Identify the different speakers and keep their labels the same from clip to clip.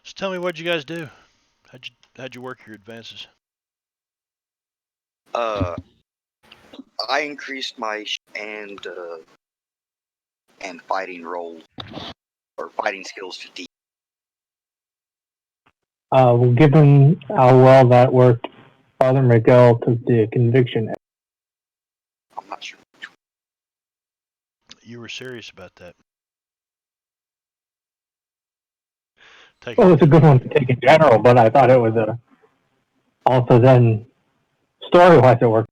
Speaker 1: So tell me, what'd you guys do? How'd you work your advances?
Speaker 2: I increased my and fighting roll or fighting skills to D.
Speaker 3: Well, given how well that worked, Father Miguel took the conviction.
Speaker 2: I'm not sure.
Speaker 1: You were serious about that. Take
Speaker 3: Well,
Speaker 1: it.
Speaker 3: it's a good one to take in general, but I thought it was also then story-wise it worked.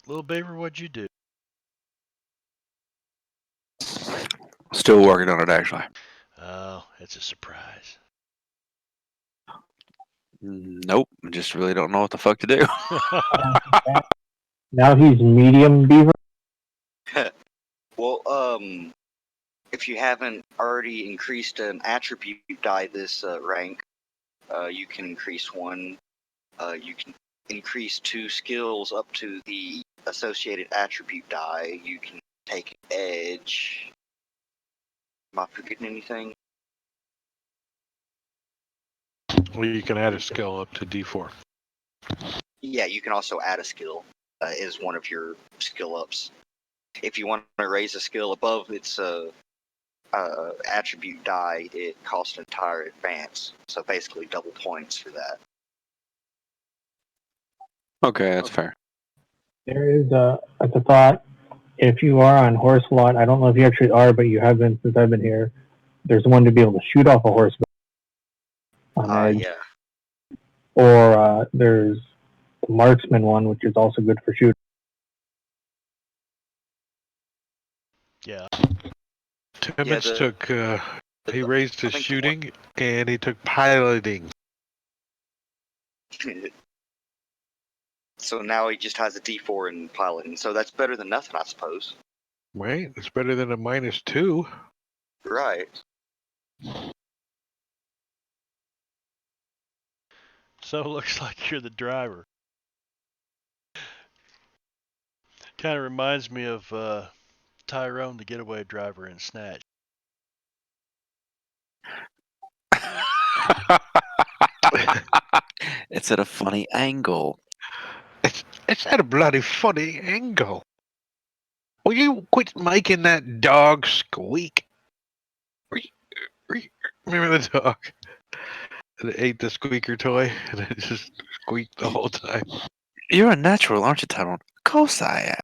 Speaker 1: Little Beaver, what'd you do?
Speaker 4: Still working on it, actually.
Speaker 1: Oh, it's a surprise.
Speaker 4: Nope, I just really don't know what the fuck to do.
Speaker 3: Now he's medium beaver.
Speaker 2: Well, if you haven't already increased an attribute die this rank, you can increase one. You can increase 2 skills up to the associated attribute die. You can take edge. Am I forgetting anything?
Speaker 5: Well, you can add a skill up to D4.
Speaker 2: Yeah, you can also add a skill as one of your skill ups. If you want to raise a skill above its attribute die, it costs an entire advance. So basically double points for that.
Speaker 4: Okay, that's fair.
Speaker 3: There is as a thought, if you are on horse lot, I don't know if you actually are, but you have been since I've been here. There's one to be able to shoot off a horse on edge,
Speaker 2: Yeah.
Speaker 3: or there's the marksman one, which is also good for shooting.
Speaker 1: Yeah.
Speaker 5: Timmons took, he raised his shooting, and he took piloting.
Speaker 2: So now he just has a D4 in piloting, so that's better than nothing, I suppose.
Speaker 5: Right? It's better than a -2.
Speaker 2: Right.
Speaker 1: So it looks like you're the driver. Kind of reminds me of Tyrone, the getaway driver in Snatch.
Speaker 4: It's at a funny angle.
Speaker 5: It's at a bloody funny angle. Will you quit making that dog squeak? Remember the dog that ate the squeaker toy and it just squeaked the whole time?
Speaker 4: You're a natural, aren't you, Tyrone? Of course I am.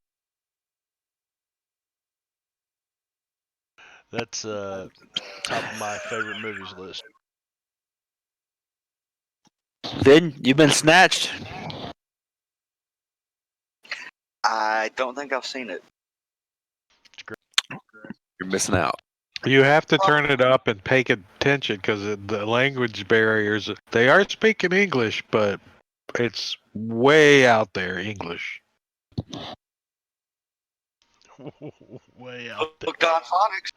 Speaker 1: That's top of my favorite movies list.
Speaker 4: Then you've been snatched.
Speaker 2: I don't think I've seen it.
Speaker 1: It's great.
Speaker 4: You're missing out.
Speaker 5: You have to turn it up and pay attention because the language barriers, they are speaking English, but it's way out there English.
Speaker 1: Way out there.
Speaker 2: Looked on phonics.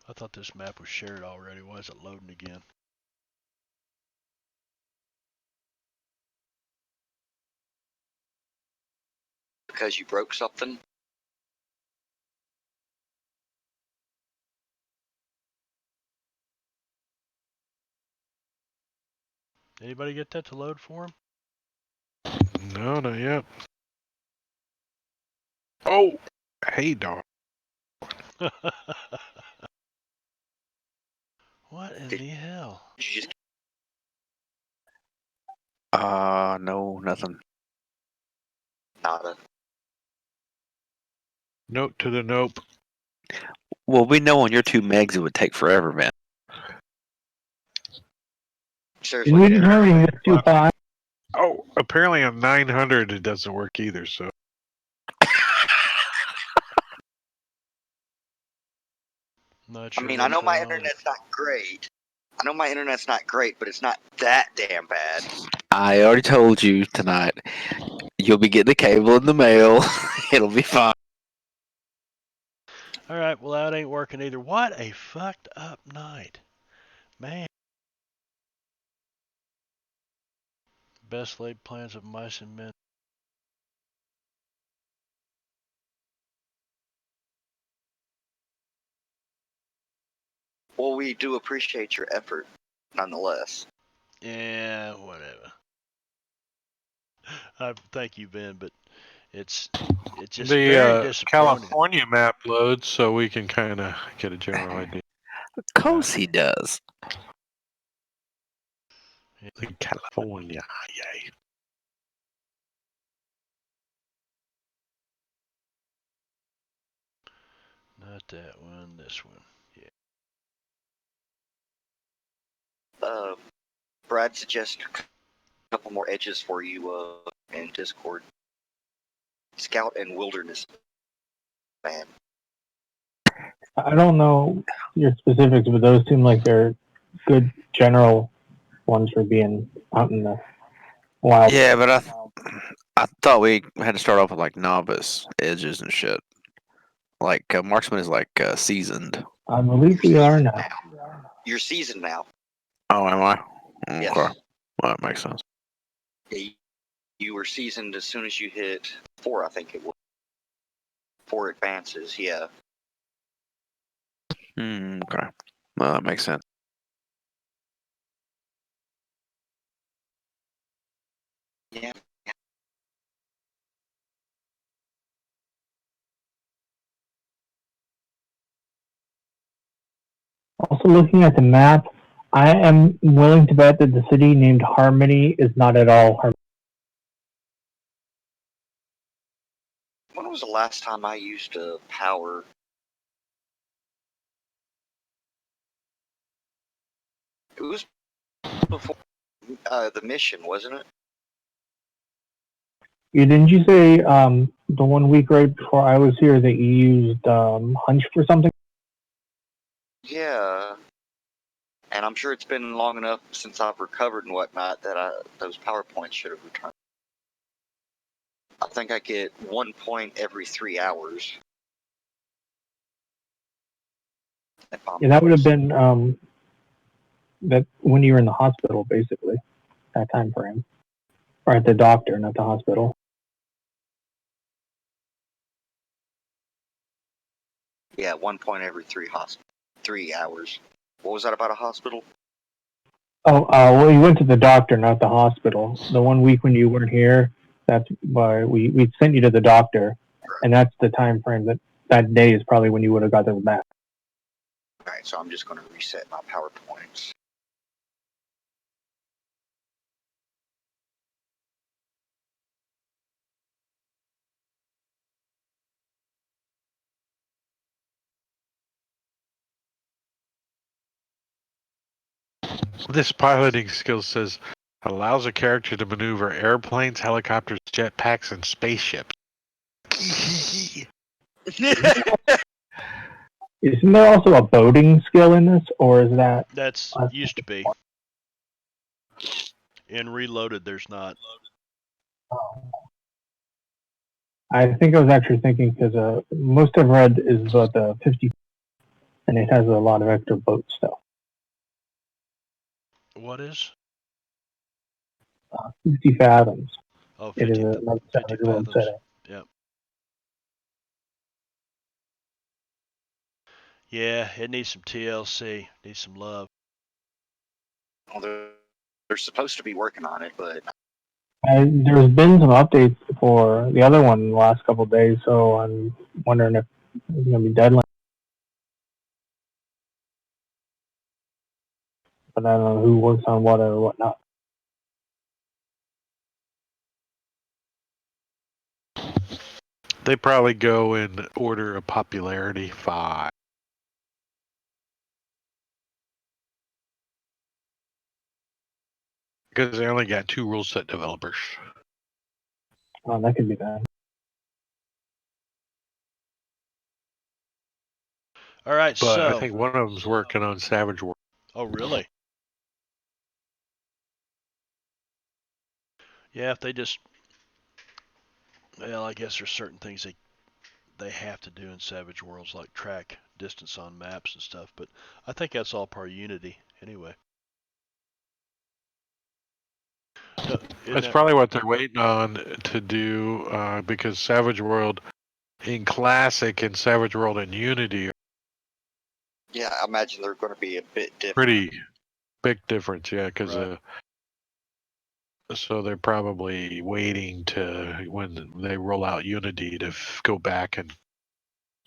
Speaker 1: I thought this map was shared already. Why is it loading again?
Speaker 2: Because you broke something.
Speaker 1: Anybody get that to load for him?
Speaker 5: No, not yet. Oh, hey, dog.
Speaker 1: What in the hell?
Speaker 2: Did you just
Speaker 4: No, nothing.
Speaker 2: nada?
Speaker 5: Note to the nope.
Speaker 4: Well, we know on your 2 megs it would take forever, man.
Speaker 2: Seriously.
Speaker 3: We determine this too far.
Speaker 5: Oh, apparently on 900 it doesn't work either, so.
Speaker 1: Not sure
Speaker 2: I mean, I know
Speaker 1: what's
Speaker 2: my
Speaker 1: going on.
Speaker 2: internet's not great. I know my internet's not great, but it's not that damn bad.
Speaker 4: I already told you tonight. You'll be getting the cable in the mail. It'll be fine.
Speaker 1: All right, well that ain't working either. What a fucked up night, man. Best laid plans of mice and men.
Speaker 2: Well, we do appreciate your effort, nonetheless.
Speaker 1: Yeah, whatever. Thank you, Ben, but it's just very
Speaker 5: The
Speaker 1: disappointing.
Speaker 5: California map loads, so we can kind of get a general idea.
Speaker 4: Of course he does.
Speaker 5: In California, yay.
Speaker 1: Not that one, this one. Yeah.
Speaker 2: Brad suggests a couple more edges for you in Discord. Scout and Wilderness Man.
Speaker 3: I don't know your specifics, but those seem like they're good general ones for being out in the wild.
Speaker 4: Yeah, but I thought we had to start off with like novice edges and shit. Like marksman is like seasoned.
Speaker 3: I believe we are now.
Speaker 2: You're seasoned now.
Speaker 4: Oh, am I? Okay.
Speaker 2: Yes.
Speaker 4: Well, that makes sense.
Speaker 2: Yeah, you were seasoned as soon as you hit 4, I think it was. 4 advances, yeah.
Speaker 4: Okay. Well, that makes sense.
Speaker 2: Yeah.
Speaker 3: Also, looking at the map, I am willing to bet that the city named Harmony is not at all Harmony.
Speaker 2: When was the last time I used power? It was before the mission, wasn't it?
Speaker 3: Didn't you say the 1 week right before I was here that you used Hunch for something?
Speaker 2: Yeah. And I'm sure it's been long enough since I've recovered and whatnot that those PowerPoints should have returned. I think I get 1 point every 3 hours.
Speaker 3: Yeah, that would have been that when you were in the hospital, basically, that time frame. Or at the doctor, not the hospital.
Speaker 2: Yeah, 1 point every 3 hours. What was that about a hospital?
Speaker 3: Oh, well, you went to the doctor, not the hospital. The 1 week when you weren't here, that's why we sent you to the doctor, and that's the time frame that day is probably when you would have got them back.
Speaker 2: Alright, so I'm just going to reset my PowerPoints.
Speaker 5: This piloting skill says allows a character to maneuver airplanes, helicopters, jetpacks, and spaceships.
Speaker 3: Isn't there also a boating skill in this, or is that?
Speaker 1: That's used to be. In Reloaded, there's not.
Speaker 3: I think I was actually thinking because most I've read is about the 50, and it has a lot of extra boat stuff.
Speaker 1: What is?
Speaker 3: 50 fathoms.
Speaker 1: Oh,
Speaker 3: It is
Speaker 1: 50,
Speaker 3: another
Speaker 1: 50
Speaker 3: Savage World
Speaker 1: fathoms.
Speaker 3: setting.
Speaker 1: Yep. Yeah, it needs some TLC. Needs some love.
Speaker 2: Well, they're supposed to be working on it, but
Speaker 3: There's been some updates for the other one in the last couple of days, so I'm wondering if it's going to be Deadlands. But I don't know who works on what or whatnot.
Speaker 5: They probably go in order of popularity 5. Because they only got 2 rule set developers.
Speaker 3: Oh, that could be bad.
Speaker 1: All right,
Speaker 5: But
Speaker 1: so.
Speaker 5: I think one of them's working on Savage World.
Speaker 1: Oh, really? Yeah, if they just. Well, I guess there's certain things they have to do in Savage Worlds, like track distance on maps and stuff. But I think that's all part of Unity anyway.
Speaker 5: That's probably what they're waiting on to do, because Savage World in Classic and Savage World in Unity are
Speaker 2: Yeah, I imagine they're going to be a bit different.
Speaker 5: pretty big difference, yeah, because
Speaker 1: Right.
Speaker 5: so they're probably waiting to when they roll out Unity to go back and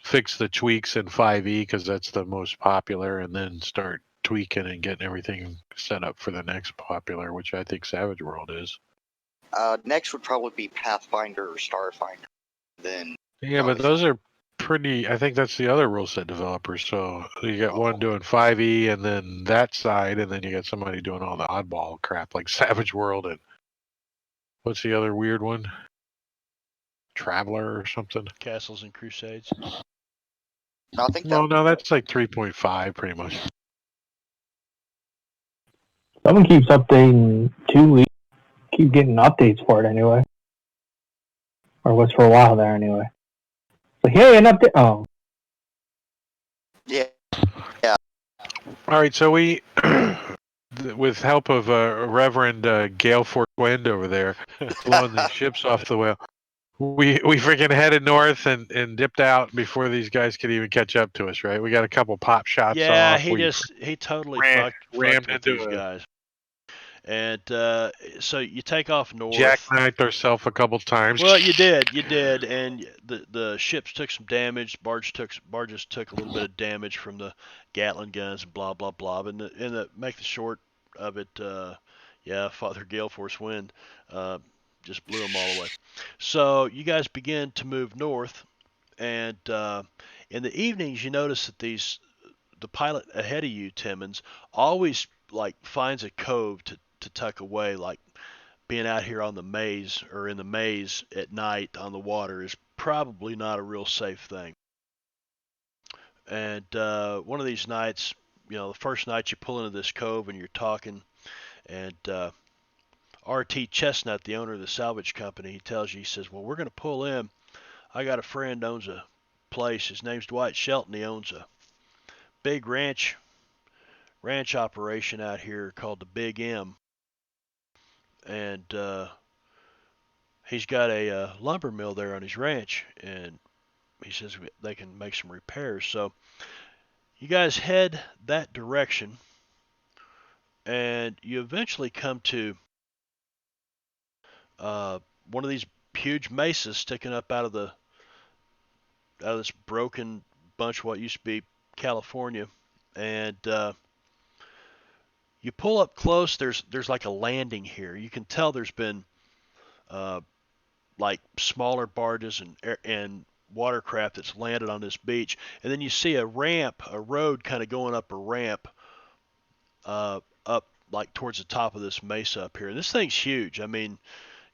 Speaker 5: fix the tweaks in 5e because that's the most popular, and then start tweaking and getting everything set up for the next popular, which I think Savage World is.
Speaker 2: Next would probably be Pathfinder or Starfinder. Then
Speaker 5: Yeah, but
Speaker 2: probably
Speaker 5: those are pretty. I think that's the other rule set developers. So you got one doing 5e, and then that side, and then you got somebody doing all the oddball crap like Savage World and what's the other weird one? Traveler or something.
Speaker 1: Castles and Crusades.
Speaker 2: I think
Speaker 5: No, that's like 3.5 pretty much.
Speaker 3: Someone keeps updating 2 weeks. Keep getting updates for it anyway. Or was for a while there anyway. Like, hey, an update. Oh.
Speaker 2: Yeah.
Speaker 5: All right, so we, with help of Reverend Gale Fort Wind over there, blowing these ships off the whale, we freaking headed north and dipped out before these guys could even catch up to us. Right? We got a couple pop shots
Speaker 1: Yeah,
Speaker 5: off.
Speaker 1: he totally
Speaker 5: rammed
Speaker 1: fucked with
Speaker 5: into
Speaker 1: these
Speaker 5: a
Speaker 1: guys. And so you take off north.
Speaker 5: jackknifed ourselves a couple times.
Speaker 1: Well, you did, and the ships took some damage. Barges took a little bit of damage from the Gatling guns, and blah blah blah. But make the short of it, yeah, Father Gale Force Wind just blew them all away. So you guys begin to move north, and in the evenings you notice that the pilot ahead of you, Timmons, always like finds a cove to tuck away, like being out here on the maze or in the maze at night on the water is probably not a real safe thing. And one of these nights, the first night you pull into this cove and you're talking, and RT Chestnut, the owner of the salvage company, he tells you, he says, well, we're going to pull in. I got a friend owns a place. His name's Dwight Shelton. He owns a big ranch operation out here called the Big M. And he's got a lumber mill there on his ranch, and he says they can make some repairs. So you guys head that direction, and you eventually come to one of these huge mesas sticking up out of this broken bunch of what used to be California, and you pull up close. There's like a landing here. You can tell there's been like smaller barges and watercraft that's landed on this beach, and then you see a road kind of going up a ramp up like towards the top of this mesa up here. And this thing's huge. I mean,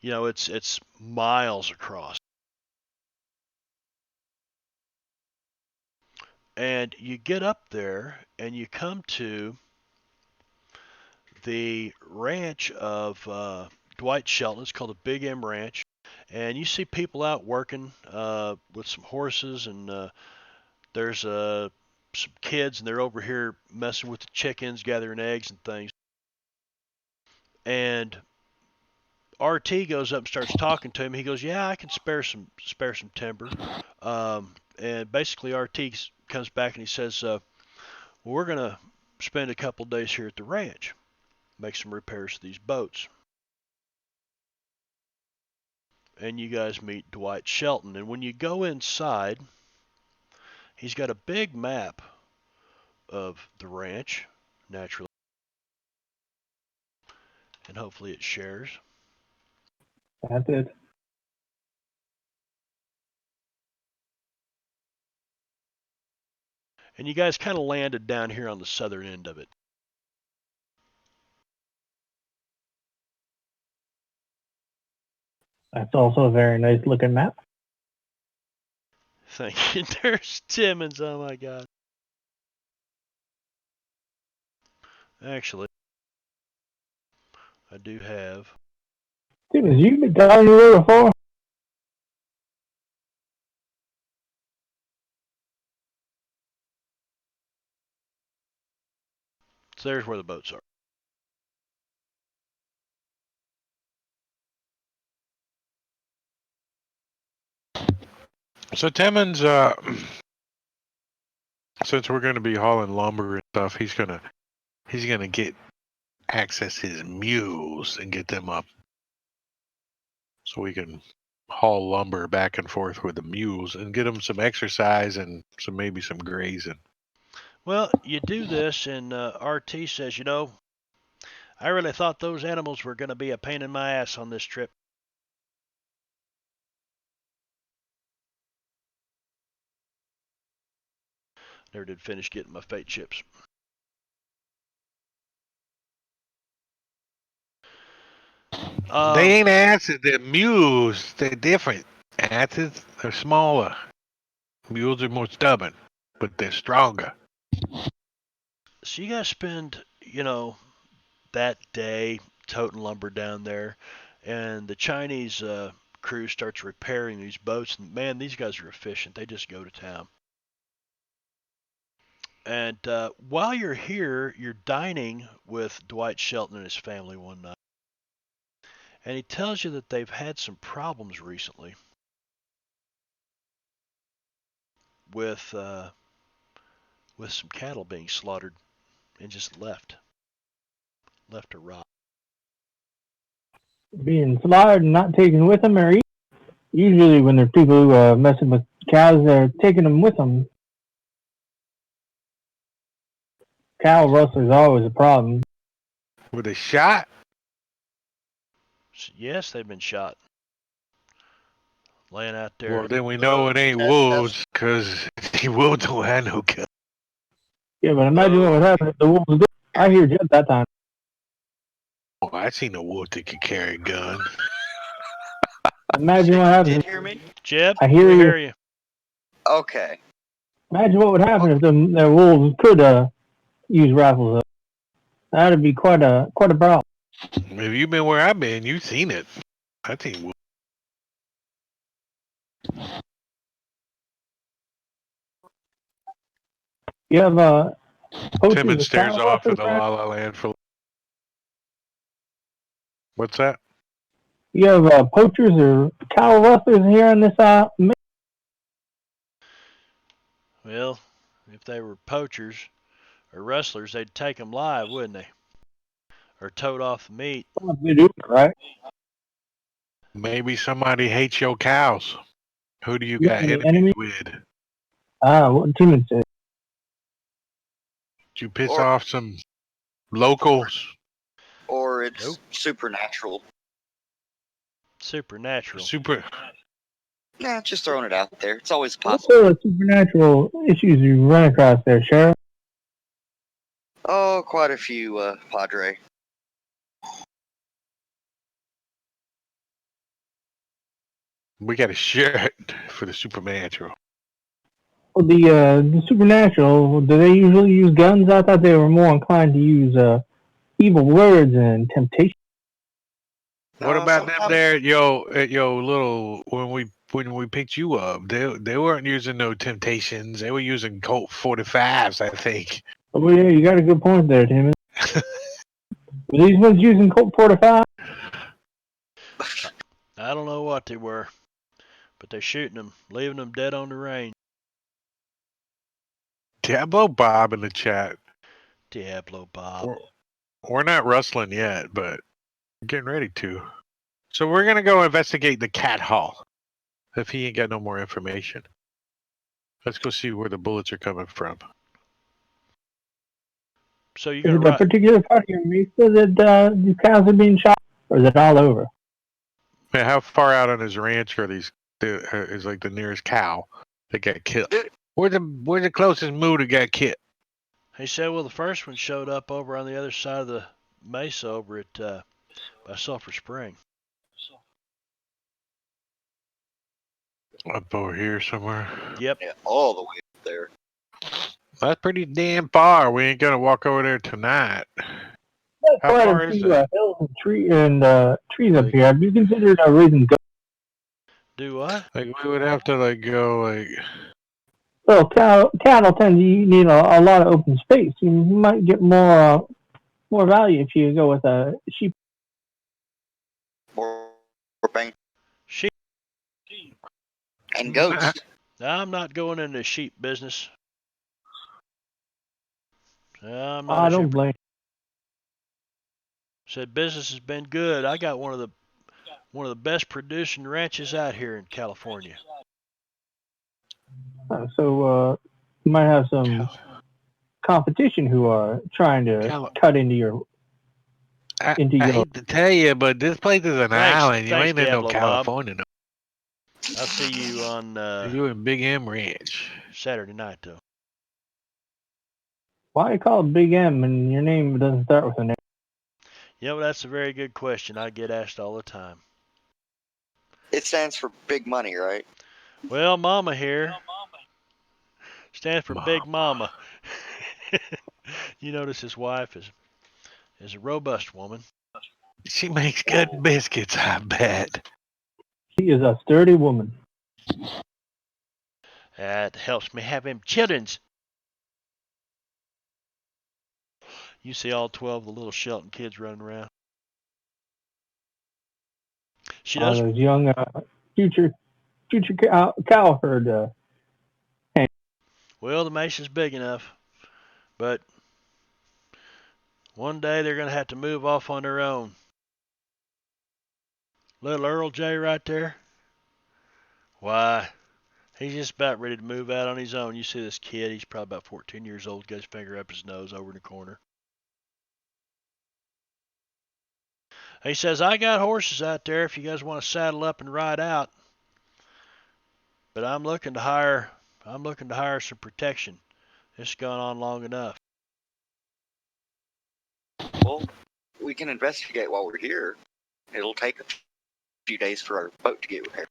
Speaker 1: it's miles across. And you get up there and you come to the ranch of Dwight Shelton. It's called the Big M Ranch. And you see people out working with some horses, and there's some kids, and they're over here messing with the chickens, gathering eggs and things. And RT goes up and starts talking to him. He goes, "Yeah, I can spare some timber." And basically, RT comes back and he says, "Well, we're gonna spend a couple days here at the ranch, make some repairs to these boats." And you guys meet Dwight Shelton. And when you go inside, he's got a big map of the ranch, naturally, and hopefully it shares.
Speaker 3: That's it.
Speaker 1: And you guys kind of landed down here on the southern end of it.
Speaker 3: That's also a very nice looking map.
Speaker 1: Thank you. There's Timmons. Oh my God. Actually, I do have.
Speaker 3: Dude, has you been down here before?
Speaker 1: So there's where the boats are.
Speaker 5: So Timmons, since we're going to be hauling lumber and stuff, he's gonna get access his mules and get them up, so we can haul lumber back and forth with the mules and get them some exercise and maybe some grazing.
Speaker 1: Well, you do this, and RT says, I really thought those animals were going to be a pain in my ass on this trip. Never did finish getting my fate chips.
Speaker 5: They ain't asses, they're mules. They're different. Asses are smaller. Mules are more stubborn, but they're stronger.
Speaker 1: So you guys spend, that day toting lumber down there, and the Chinese crew starts repairing these boats. And man, these guys are efficient. They just go to town. And while you're here, you're dining with Dwight Shelton and his family one night. And he tells you that they've had some problems recently with some cattle being slaughtered and just left to rot.
Speaker 3: Being slaughtered and not taken with them or eaten. Usually when there's people who are messing with cows, they're taking them with them. Cow rustlers are always a problem.
Speaker 5: Were they shot?
Speaker 1: Yes, they've been shot. Laying out there.
Speaker 5: Well, then we know it ain't wolves, because the wolves don't have no gun.
Speaker 3: Yeah, but imagine what would happen if the wolves did. I hear Jed that time.
Speaker 5: Oh, I seen a wolf that could carry a gun.
Speaker 3: Imagine what happens.
Speaker 2: Did you hear me?
Speaker 1: Jeb,
Speaker 3: I hear
Speaker 1: we
Speaker 3: you.
Speaker 1: hear you.
Speaker 2: Okay.
Speaker 3: Imagine what would happen if the wolves could use rifles. That'd be quite a problem.
Speaker 5: If you've been where I've been, you've seen it. I seen wolves.
Speaker 3: You have
Speaker 5: Timmons stares off at the La La Land for. What's that?
Speaker 3: You have poachers or cow rustlers here on this
Speaker 1: Well, if they were poachers or rustlers, they'd take them live, wouldn't they? Or tote off the meat.
Speaker 3: They do, right?
Speaker 5: Maybe somebody hates your cows. Who do you
Speaker 3: You
Speaker 5: got
Speaker 3: have any
Speaker 5: enemies
Speaker 3: enemies?
Speaker 5: with?
Speaker 3: What Timmons said.
Speaker 5: Did you piss
Speaker 2: Or-
Speaker 5: off some locals?
Speaker 2: Or it's
Speaker 1: Nope.
Speaker 2: supernatural.
Speaker 1: Supernatural.
Speaker 5: Super.
Speaker 2: Nah, just throwing it out there. It's always
Speaker 3: What
Speaker 2: possible.
Speaker 3: sort of supernatural issues you run across there, Sheriff?
Speaker 2: Oh, quite a few, Padre.
Speaker 5: We got a shirt for the supernatural.
Speaker 3: Well, the supernatural, do they usually use guns? I thought they were more inclined to use evil words and temptation.
Speaker 5: What about them
Speaker 2: Sometimes-
Speaker 5: there, at your little when we picked you up? They weren't using no temptations. They were using Colt 45s, I think.
Speaker 3: Oh yeah, you got a good point there, Timmons. Were these ones using Colt 45?
Speaker 1: I don't know what they were, but they're shooting them, leaving them dead on the range.
Speaker 5: Diablo Bob in the chat.
Speaker 1: Diablo Bob.
Speaker 5: We're not rustling yet, but we're getting ready to. So we're gonna go investigate the cat hall. If he ain't got no more information, let's go see where the bullets are coming from.
Speaker 1: So you're
Speaker 3: Is
Speaker 1: gonna
Speaker 3: it a
Speaker 1: ride.
Speaker 3: particular part of your mesa that these cows are being shot, or is it all over?
Speaker 5: Man, how far out on his ranch are these? Is like the nearest cow that got killed. Where's the closest moo that got killed?
Speaker 1: He said, well, the first one showed up over on the other side of the mesa over at by Sulphur Spring.
Speaker 5: Up over here somewhere.
Speaker 1: Yep.
Speaker 2: Yeah, all the way up there.
Speaker 5: That's pretty damn far. We ain't gonna walk over there tonight.
Speaker 3: That's
Speaker 5: How
Speaker 3: quite
Speaker 5: far
Speaker 3: a
Speaker 5: is
Speaker 3: few
Speaker 5: that?
Speaker 3: hills and trees up
Speaker 5: Like-
Speaker 3: here. Have you considered raising goats?
Speaker 1: Do what?
Speaker 5: Like we would have to like go like
Speaker 3: Well, cattle tend to need a lot of open space. You might get more value if you go with a sheep.
Speaker 2: More, more bang
Speaker 1: Sheep.
Speaker 2: and goats.
Speaker 1: I'm not going into sheep business. I'm not
Speaker 3: I
Speaker 1: a
Speaker 3: don't
Speaker 1: shepherd.
Speaker 3: blame.
Speaker 1: Said business has been good. I got one of the best producing ranches out here in California.
Speaker 3: So you might have some competition who are trying to
Speaker 5: Cal-
Speaker 3: cut into your
Speaker 5: I
Speaker 3: into your.
Speaker 5: hate to tell you, but this place is an island. You
Speaker 1: Thanks,
Speaker 5: ain't in no
Speaker 1: Diablo Bob.
Speaker 5: California. No.
Speaker 1: I'll see you on
Speaker 5: You in Big M Ranch.
Speaker 1: Saturday night, though.
Speaker 3: Why you call it Big M and your name doesn't start with an M?
Speaker 1: You know, that's a very good question. I get asked all the time.
Speaker 2: It stands for big money, right?
Speaker 1: Well, Mama here stands for Big Mama. You notice his wife is a robust woman.
Speaker 5: She makes good biscuits, I bet.
Speaker 3: She is a sturdy woman.
Speaker 1: That helps me have him children's. You see all 12 of the little Shelton kids running around. She does.
Speaker 3: Those young future cow herd.
Speaker 1: Well, the Mesa's big enough, but one day they're going to have to move off on their own. Little Earl J right there. Why, he's just about ready to move out on his own. You see this kid, he's probably about 14 years old, got his finger up his nose over in the corner. He says, I got horses out there if you guys want to saddle up and ride out. But I'm looking to hire some protection. This has gone on long enough.
Speaker 2: Well, we can investigate while we're here. It'll take a few days for our boat to get here.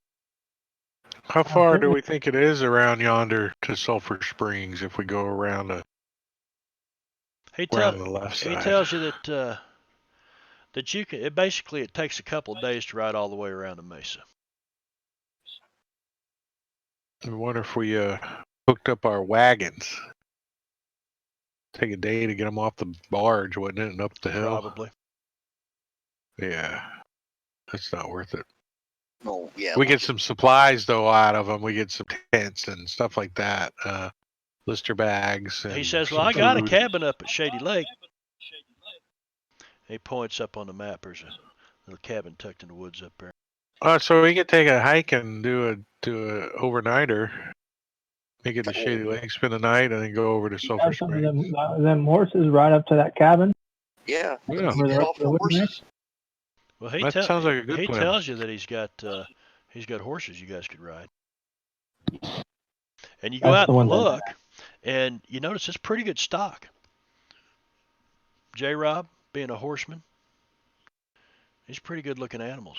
Speaker 5: How far do we think it is around yonder to Sulphur Springs if we go around the left side?
Speaker 1: He tells you that you can. It takes a couple of days to ride all the way around the mesa.
Speaker 5: I wonder if we hooked up our wagons. Take a day to get them off the barge, wouldn't it, and up the hill?
Speaker 1: Probably.
Speaker 5: Yeah, that's not worth it.
Speaker 2: Oh, yeah.
Speaker 5: We get some supplies though out of them. We get some tents and stuff like that. Blister bags. And
Speaker 1: He says, "Well,
Speaker 5: some
Speaker 1: I got a
Speaker 5: food.
Speaker 1: cabin up at Shady Lake." He points up on the map. There's a little cabin tucked in the woods up there.
Speaker 5: So we could take a hike and do a overnighter. Make it to Shady Lake, spend the night, and then go over to
Speaker 3: You
Speaker 5: Sulphur
Speaker 3: have some of
Speaker 5: Springs.
Speaker 3: them horses right up to that cabin.
Speaker 2: Yeah.
Speaker 5: Yeah.
Speaker 2: You get off the horses.
Speaker 1: Well,
Speaker 5: Sounds like a good
Speaker 1: he
Speaker 5: plan.
Speaker 1: tells you that he's got horses you guys could ride. And you go
Speaker 3: That's
Speaker 1: out
Speaker 3: the
Speaker 1: and
Speaker 3: one that-
Speaker 1: look, and you notice it's pretty good stock. J. Rob, being a horseman, these pretty good looking animals.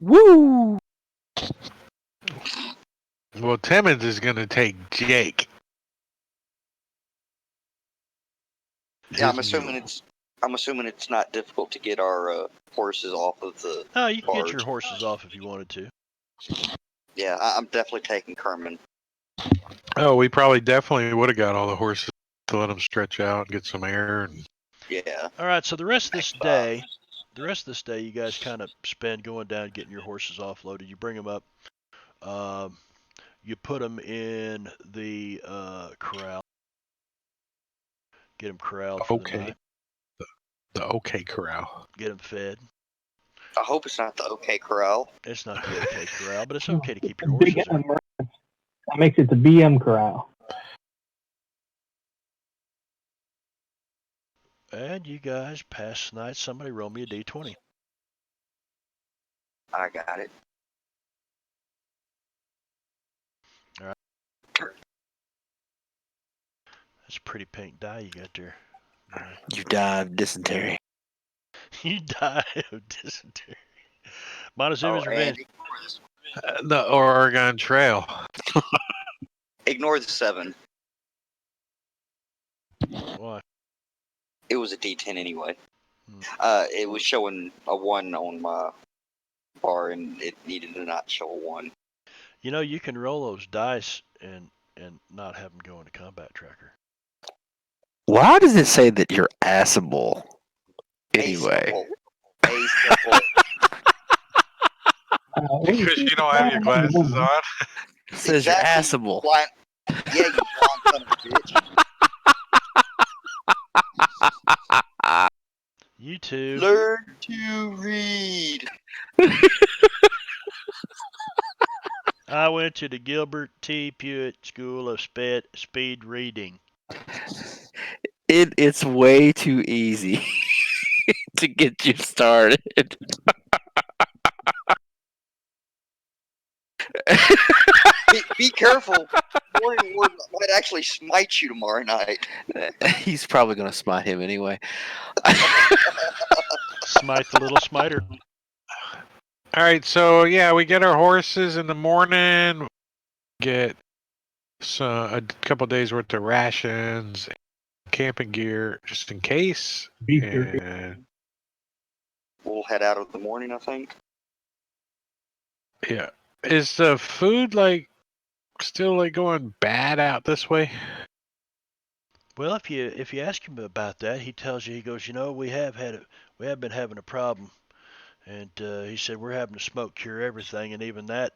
Speaker 5: Woo! Well, Timmons is going to take Jake.
Speaker 2: Yeah, I'm
Speaker 5: His
Speaker 2: assuming
Speaker 5: mule.
Speaker 2: it's not difficult to get our horses off of the.
Speaker 1: Oh, you can get
Speaker 2: barge.
Speaker 1: your horses off if you wanted to.
Speaker 2: Yeah, I'm definitely taking Kerman.
Speaker 5: Oh, we probably definitely would have got all the horses to let them stretch out and get some air. And
Speaker 2: Yeah.
Speaker 1: All right, so the rest of this day, you guys kind of spend going down getting your horses offloaded. You bring them up. You put them in the corral. Get them corralled for the night.
Speaker 5: The OK Corral.
Speaker 1: Get them fed.
Speaker 2: I hope it's not the OK Corral.
Speaker 1: It's not the OK Corral, but it's okay to keep your
Speaker 3: Big
Speaker 1: horses there.
Speaker 3: M, that makes it the BM corral.
Speaker 1: And you guys pass the night. Somebody roll me a D20.
Speaker 2: I got it.
Speaker 1: That's a pretty pink die you got there.
Speaker 4: You die of dysentery.
Speaker 1: You die of dysentery. Montezuma's revenge.
Speaker 5: The Oregon Trail.
Speaker 2: Ignore the 7.
Speaker 1: Why?
Speaker 2: It was a D10 anyway.
Speaker 1: Hmm.
Speaker 2: It was showing a 1 on my bar, and it needed to not show a 1.
Speaker 1: You know, you can roll those dice and not have them go into combat tracker.
Speaker 4: Why does it say that you're assable? Anyway,
Speaker 2: Asable.
Speaker 5: Because you don't have your glasses on.
Speaker 4: it says you're assable.
Speaker 2: Blind. Yeah, you blind son of a bitch.
Speaker 1: You two.
Speaker 2: Learn to read.
Speaker 1: I went to the Gilbert T. Pewitt School of Speed Reading.
Speaker 4: It's way too easy to get you started.
Speaker 2: Be careful. Warren Ward might actually smite you tomorrow night.
Speaker 4: He's probably gonna smite him anyway.
Speaker 1: Smite the little smiter.
Speaker 5: All right, so yeah, we get our horses in the morning. Get a couple days worth of rations, camping gear, just in case.
Speaker 3: Beef jerky.
Speaker 5: And
Speaker 2: We'll head out in the morning, I think.
Speaker 5: yeah, is the food like still like going bad out this way?
Speaker 1: Well, if you ask him about that, he tells you, he goes, you know, we have been having a problem, and he said we're having to smoke cure everything, and even that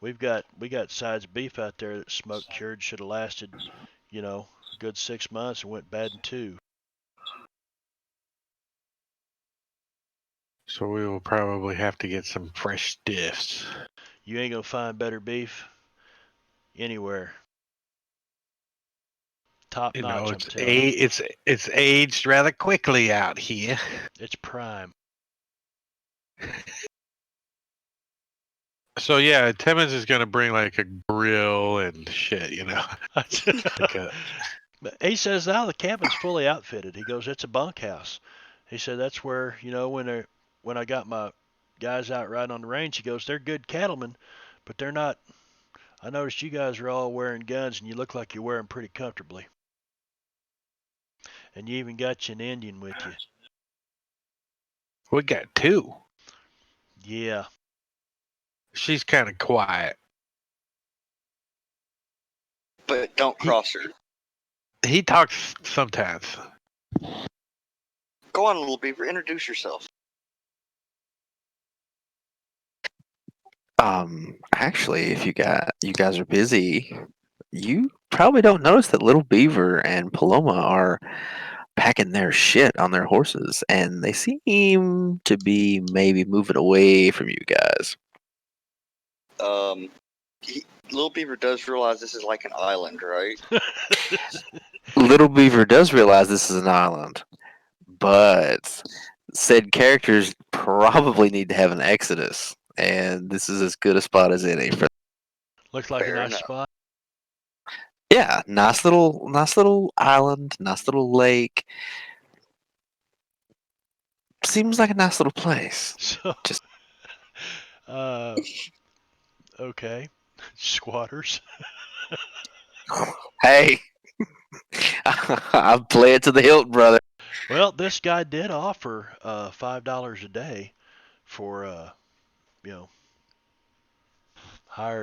Speaker 1: we got sides of beef out there that smoke cured should have lasted, you know, a good 6 months and went bad in 2.
Speaker 5: So we will probably have to get some fresh stiffs.
Speaker 1: You ain't gonna find better beef anywhere. Top
Speaker 5: You
Speaker 1: notch,
Speaker 5: know,
Speaker 1: I'm telling you.
Speaker 5: it's aged rather quickly out here.
Speaker 1: It's prime.
Speaker 5: So yeah, Timmons is gonna bring like a grill and shit, you know. Like
Speaker 1: But he says now the cabin's fully outfitted. He goes, it's a bunkhouse. He said that's where, you know, when I got my guys out riding on the range, he goes, they're good cattlemen, but they're not. I noticed you guys are all wearing guns, and you look like you're wearing pretty comfortably. And you even got you an Indian with you.
Speaker 5: we got 2.
Speaker 1: Yeah.
Speaker 5: She's kind of quiet.
Speaker 2: But don't cross her.
Speaker 5: He talks sometimes.
Speaker 2: Go on, little beaver. Introduce yourself.
Speaker 4: Actually, if you guys are busy, you probably don't notice that Little Beaver and Paloma are packing their shit on their horses, and they seem to be maybe moving away from you guys.
Speaker 2: Little Beaver does realize this is like an island, right?
Speaker 4: Little Beaver does realize this is an island, but said characters probably need to have an exodus, and this is as good a spot as any for.
Speaker 1: Looks like
Speaker 2: Fair
Speaker 1: a nice
Speaker 2: enough.
Speaker 1: spot.
Speaker 4: Yeah, nice little island, nice little lake. Seems like a nice little place.
Speaker 1: So,
Speaker 4: Just
Speaker 1: okay. Squatters.
Speaker 4: hey, I play it to the hilt, brother.
Speaker 1: Well, this guy did offer $5 a day for you know,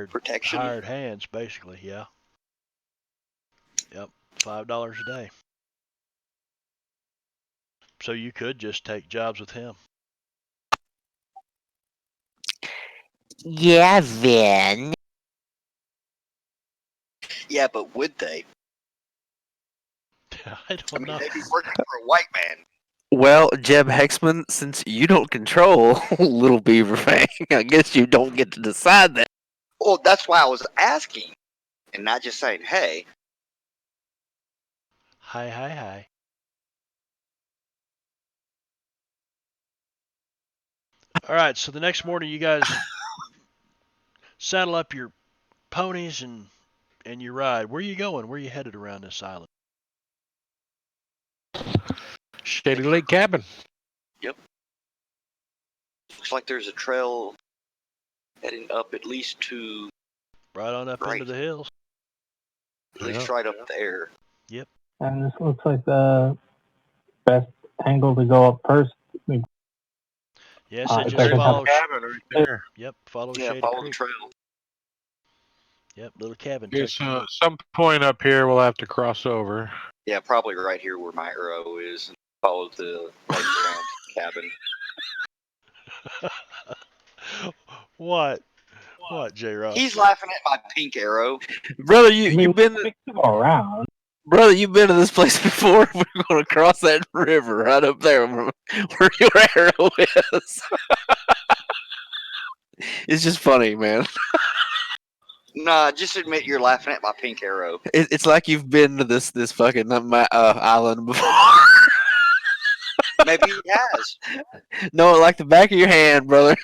Speaker 2: Protection.
Speaker 1: hired hands, basically. Yeah. Yep. $5 a day. So you could just take jobs with him.
Speaker 4: Yeah, Vin.
Speaker 2: Yeah, but would they?
Speaker 1: I
Speaker 2: I
Speaker 1: don't
Speaker 2: mean,
Speaker 1: know.
Speaker 2: they'd be working for a white man.
Speaker 4: Well, Jeb Hexman, since you don't control Little Beaver Fang, I guess you don't get to decide that.
Speaker 2: Well, that's why I was asking, and not just saying, "Hey."
Speaker 1: Hi. All right. So the next morning, you guys saddle up your ponies and you ride. Where are you going? Where are you headed around this island?
Speaker 5: Shady Lake Cabin.
Speaker 2: Looks like there's a trail heading up at least to
Speaker 1: Right on up
Speaker 2: Right.
Speaker 1: into the hills.
Speaker 2: at least right up there.
Speaker 3: And this looks like the best angle to go up first.
Speaker 1: Yes, it
Speaker 3: It's
Speaker 1: just
Speaker 3: like a
Speaker 1: follows.
Speaker 5: cabin right there.
Speaker 1: Yep, follow
Speaker 2: Yeah,
Speaker 1: Shady
Speaker 2: follow the
Speaker 1: Creek.
Speaker 2: trail.
Speaker 1: Yep, little cabin.
Speaker 5: Okay,
Speaker 1: tucked in
Speaker 5: so
Speaker 1: the-
Speaker 5: at some point up here we'll have to cross over.
Speaker 2: Yeah, probably right here where my arrow is, and follow the light around the cabin.
Speaker 1: What? What, J-Rock?
Speaker 2: He's laughing at my pink arrow.
Speaker 4: Brother,
Speaker 3: I mean,
Speaker 4: you've been
Speaker 3: we can go around.
Speaker 4: brother, you've been to this place before. We're going to cross that river right up there where your arrow is. It's just funny, man.
Speaker 2: Nah, just admit you're laughing at my pink arrow.
Speaker 4: It's like you've been to this fucking island before.
Speaker 2: Maybe he has.
Speaker 4: No, like the back of your hand, brother.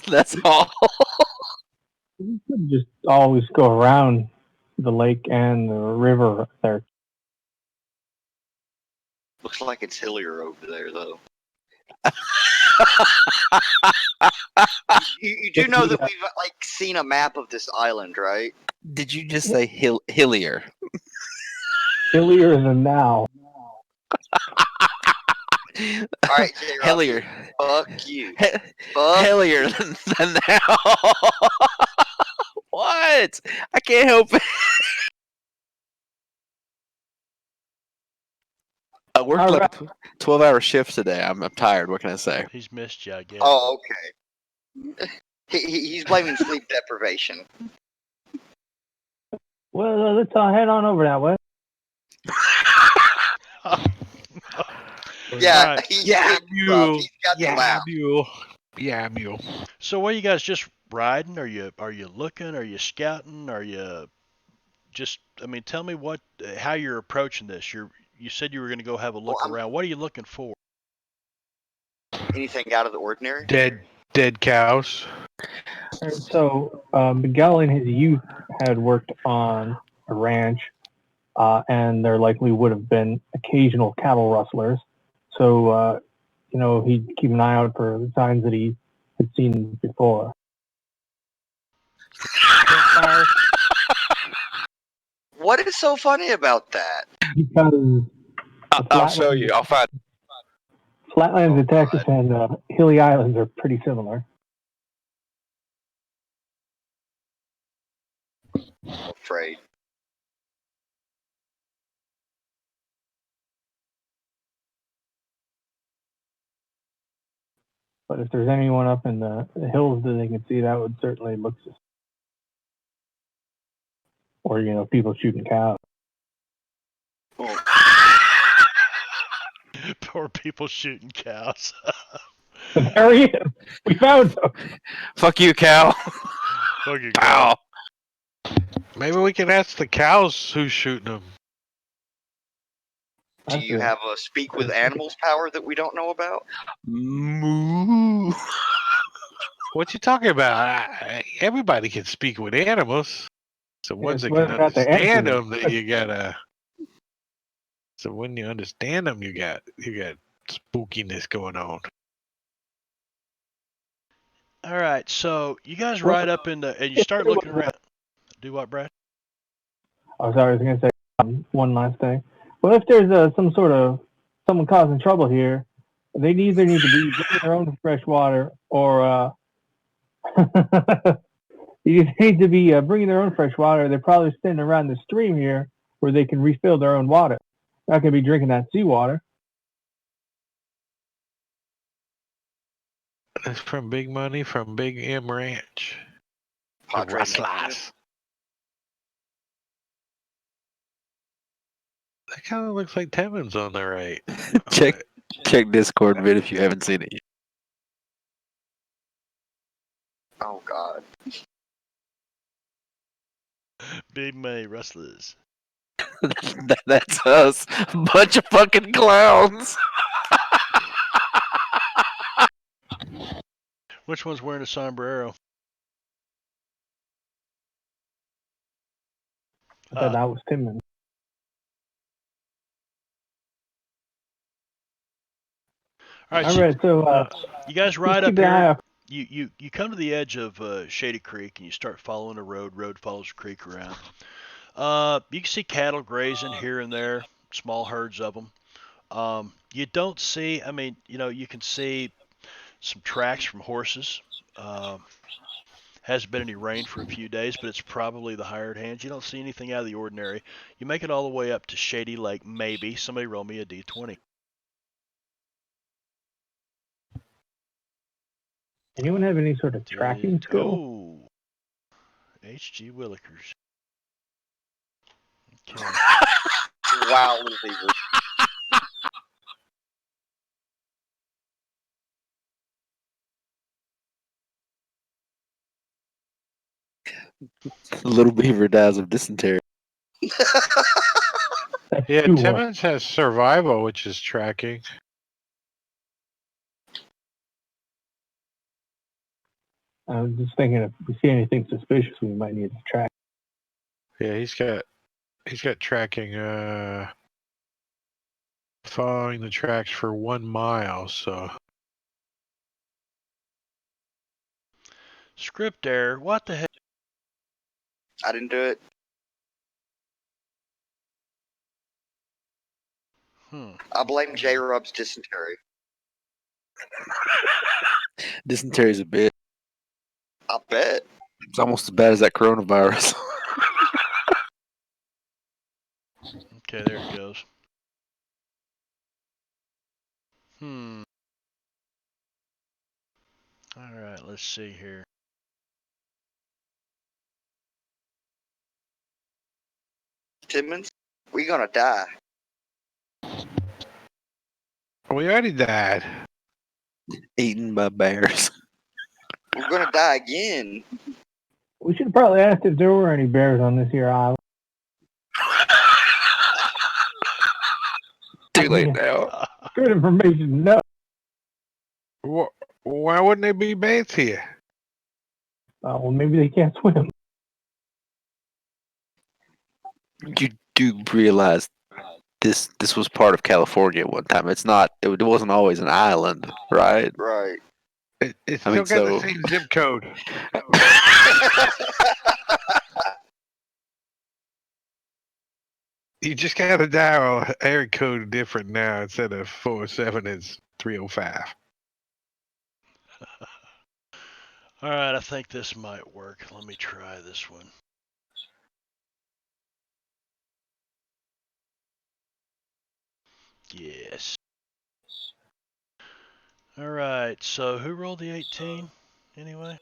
Speaker 4: That's all.
Speaker 3: We could just always go around the lake and the river there.
Speaker 2: Looks like it's hillier over there, though. You do know that we've like seen a map of this island, right?
Speaker 4: Did you just say hillier?
Speaker 3: Hillier than now.
Speaker 2: All right, J.
Speaker 4: Hillier.
Speaker 2: Fuck you.
Speaker 4: He-
Speaker 2: Fuck.
Speaker 4: Hillier than now. What? I can't help it. I worked
Speaker 3: All
Speaker 4: like a 12-hour shift today. I'm tired. What can I say?
Speaker 1: He's missed you, I guess.
Speaker 2: Oh, okay. He's blaming sleep deprivation.
Speaker 3: Well, let's head on over that way.
Speaker 2: Yeah,
Speaker 1: Alright,
Speaker 2: he's
Speaker 5: Yeah,
Speaker 2: rough. He's got the laugh.
Speaker 5: mule. Yeah, mule.
Speaker 1: So, what are you guys just riding? Are you looking? Are you scouting? Are you just? I mean, tell me how you're approaching this. You said you were going to go have a look
Speaker 2: Well,
Speaker 1: around. What are you looking for?
Speaker 2: Anything out of the ordinary?
Speaker 5: Dead cows.
Speaker 3: And so, Miguel in his youth had worked on a ranch, and there likely would have been occasional cattle rustlers. So, he'd keep an eye out for the signs that he had seen before.
Speaker 5: Campfire.
Speaker 2: What is so funny about that?
Speaker 3: Because
Speaker 4: I'll show you. I'll find.
Speaker 3: flatlands of Texas and hilly islands are pretty similar.
Speaker 2: I'm afraid.
Speaker 3: But if there's anyone up in the hills that they can see, that would certainly look suspicious. Or, people shooting cows.
Speaker 1: Poor people shooting cows.
Speaker 3: There he is. We found him.
Speaker 4: Fuck you, cow.
Speaker 1: Fucking cow.
Speaker 4: Ow.
Speaker 5: Maybe we can ask the cows who's shooting them.
Speaker 2: Do you have a speak with animals power that we don't know about?
Speaker 4: Moo.
Speaker 5: What you talking about? Everybody can speak with animals. So ones that
Speaker 3: whether
Speaker 5: can
Speaker 3: or not they
Speaker 5: understand
Speaker 3: answer
Speaker 5: them, that you gotta. So when you understand them, you got spookiness going on.
Speaker 1: All right, so you guys ride up and you start looking around. Do what, Brad?
Speaker 3: Oh, sorry, I was going to say one last thing. Well, if there's someone causing trouble here, they either need to be bringing their own fresh water or you need to be bringing their own fresh water. They're probably standing around the stream here where they can refill their own water. Not going to be drinking that seawater.
Speaker 5: That's from Big Money from Big M Ranch. The
Speaker 2: Padre
Speaker 5: Rustlers. That kind of looks like Tevin's on the right.
Speaker 4: Check Discord vid if you haven't seen it yet.
Speaker 2: Oh God.
Speaker 1: Big money rustlers.
Speaker 4: That's us. Bunch of fucking clowns.
Speaker 1: Which one's wearing a sombrero?
Speaker 3: I thought that was Timon.
Speaker 1: All right,
Speaker 3: All
Speaker 1: so,
Speaker 3: right, so
Speaker 1: you guys ride
Speaker 3: keep
Speaker 1: up
Speaker 3: an eye
Speaker 1: here.
Speaker 3: out.
Speaker 1: You come to the edge of Shady Creek and you start following a road. Road follows the creek around. You can see cattle grazing here and there, small herds of them. You don't see. I mean, you can see some tracks from horses. Hasn't been any rain for a few days, but it's probably the hired hands. You don't see anything out of the ordinary. You make it all the way up to Shady Lake, maybe. Somebody roll me a d20.
Speaker 3: Anyone have any sort of tracking skill?
Speaker 1: Oh, H.G. Willikers. Okay.
Speaker 2: Wow, little beaver.
Speaker 4: Little beaver dies of dysentery.
Speaker 3: That's
Speaker 5: Yeah,
Speaker 3: 2-1.
Speaker 5: Timmons has survival, which is tracking.
Speaker 3: I was just thinking if we see anything suspicious, we might need to track.
Speaker 5: Yeah, he's got tracking. Following the tracks for 1 mile. So
Speaker 1: Script error. What the heck?
Speaker 2: I didn't do it. I blame J-Rub's dysentery.
Speaker 4: Dysentery's a bit.
Speaker 2: I bet.
Speaker 4: It's almost as bad as that coronavirus.
Speaker 1: Okay, there it goes. All right, let's see here.
Speaker 2: Timmons, we gonna die.
Speaker 5: we already died.
Speaker 4: Eaten by bears.
Speaker 2: We're gonna die again.
Speaker 3: We should probably ask if there were any bears on this here island.
Speaker 4: Too late now.
Speaker 3: Good information. No.
Speaker 5: Why wouldn't they be bathed here?
Speaker 3: Well, maybe they can't swim.
Speaker 4: You do realize this was part of California at one time. It's not. It wasn't always an island, right?
Speaker 2: Right.
Speaker 5: It's
Speaker 4: I
Speaker 5: still
Speaker 4: mean,
Speaker 5: got
Speaker 4: so-
Speaker 5: the same zip code. You just gotta dial area code different now. Instead of 407, it's 305.
Speaker 1: All right, I think this might work. Let me try this one. Yes. All right, so who rolled the 18 anyway?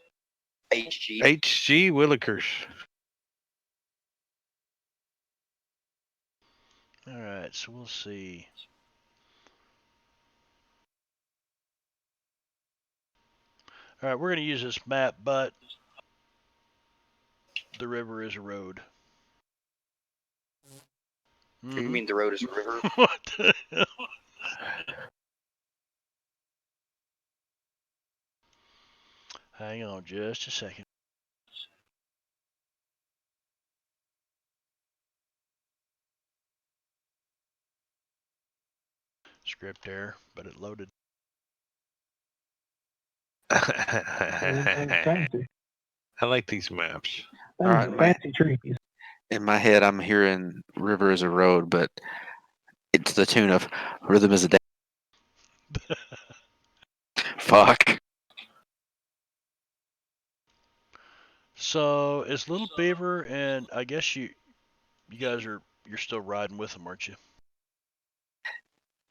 Speaker 2: HG.
Speaker 5: HG Willikers.
Speaker 1: All right, so we'll see. All right, we're going to use this map, but the river is a road.
Speaker 2: You mean the road is a river?
Speaker 1: What the hell? Hang on just a second. Script error, but it loaded.
Speaker 3: Fancy.
Speaker 5: I like these maps.
Speaker 3: All
Speaker 4: right, man.
Speaker 3: fancy trees.
Speaker 4: In my head, I'm hearing "River is a road," but it's the tune of "Rhythm is a day." Fuck.
Speaker 1: So is Little Beaver, and I guess you guys you're still riding with them, aren't you?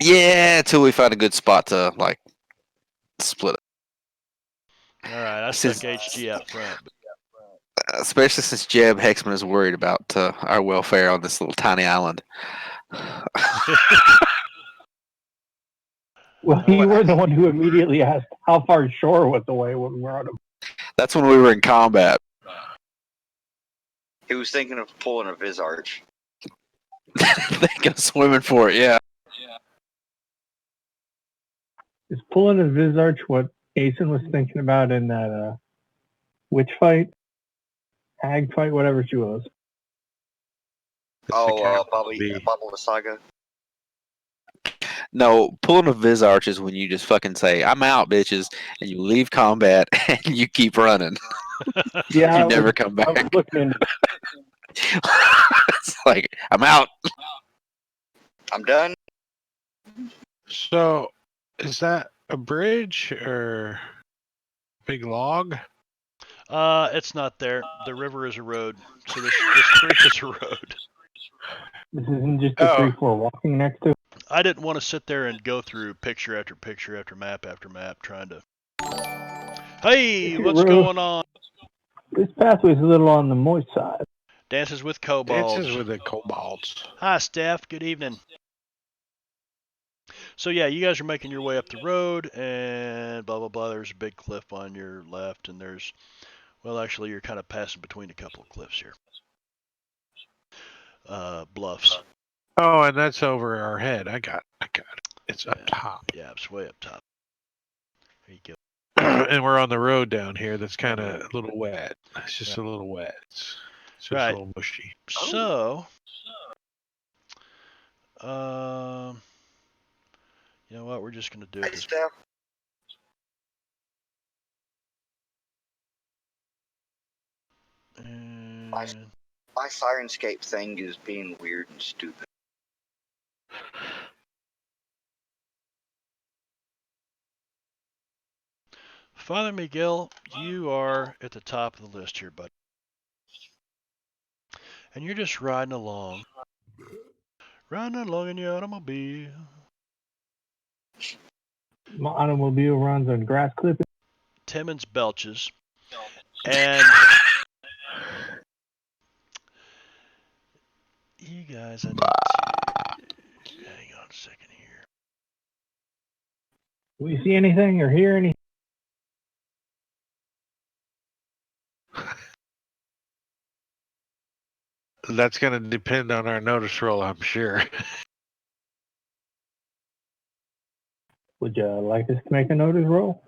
Speaker 4: Yeah, until we find a good spot to like split it.
Speaker 1: All right, I
Speaker 4: Since-
Speaker 1: stuck HG out front.
Speaker 4: Especially since Jeb Hexman is worried about our welfare on this little tiny island.
Speaker 3: Well, you were the one who immediately asked how far shore was away when we were on a.
Speaker 4: That's when we were in combat.
Speaker 2: He was thinking of pulling a Viz Arch.
Speaker 4: Think of swimming for it, yeah.
Speaker 3: Is pulling a Vizarch what Asen was thinking about in that witch fight? Hag fight, whatever she was.
Speaker 2: Baba Saga.
Speaker 4: No, pulling a Viz Arch is when you just fucking say, "I'm out, bitches," and you leave combat and you keep running.
Speaker 3: Yeah,
Speaker 4: You never come
Speaker 3: I was
Speaker 4: back.
Speaker 3: looking into
Speaker 4: It's like, I'm out.
Speaker 2: I'm done.
Speaker 5: So, is that a bridge or big log?
Speaker 1: It's not there. The river is a road, so this creek is a road.
Speaker 3: This isn't just a
Speaker 5: Oh.
Speaker 3: creek we're walking next to.
Speaker 1: I didn't want to sit there and go through picture after picture after map trying to. Hey, what's going on?
Speaker 3: This pathway's a little on the moist side.
Speaker 1: Dances with
Speaker 5: Dances
Speaker 1: kobolds.
Speaker 5: with the kobolds.
Speaker 1: Hi, Steph. Good evening. So yeah, you guys are making your way up the road, and blah blah blah. There's a big cliff on your left, and well, actually, you're kind of passing between a couple of cliffs here. Bluffs.
Speaker 5: Oh, and that's over our head. I got it. It's up top.
Speaker 1: Yeah, it's way up top. There you go.
Speaker 5: And we're on the road down here that's kind of a little wet. It's just a little wet. It's just
Speaker 1: Right.
Speaker 5: a little mushy.
Speaker 1: So, you know what? We're just gonna do it
Speaker 2: Hey,
Speaker 1: this.
Speaker 2: Steph.
Speaker 1: And
Speaker 2: My Sirenscape thing is being weird and stupid.
Speaker 1: Father Miguel, you are at the top of the list here, bud. And you're just riding along in your automobile.
Speaker 3: My automobile runs on grass clippings.
Speaker 1: Timmons belches, and you guys, I need to hang on a second here.
Speaker 3: Do we see anything or hear anything?
Speaker 5: That's going to depend on our notice roll, I'm sure.
Speaker 3: Would you like us to make a notice roll?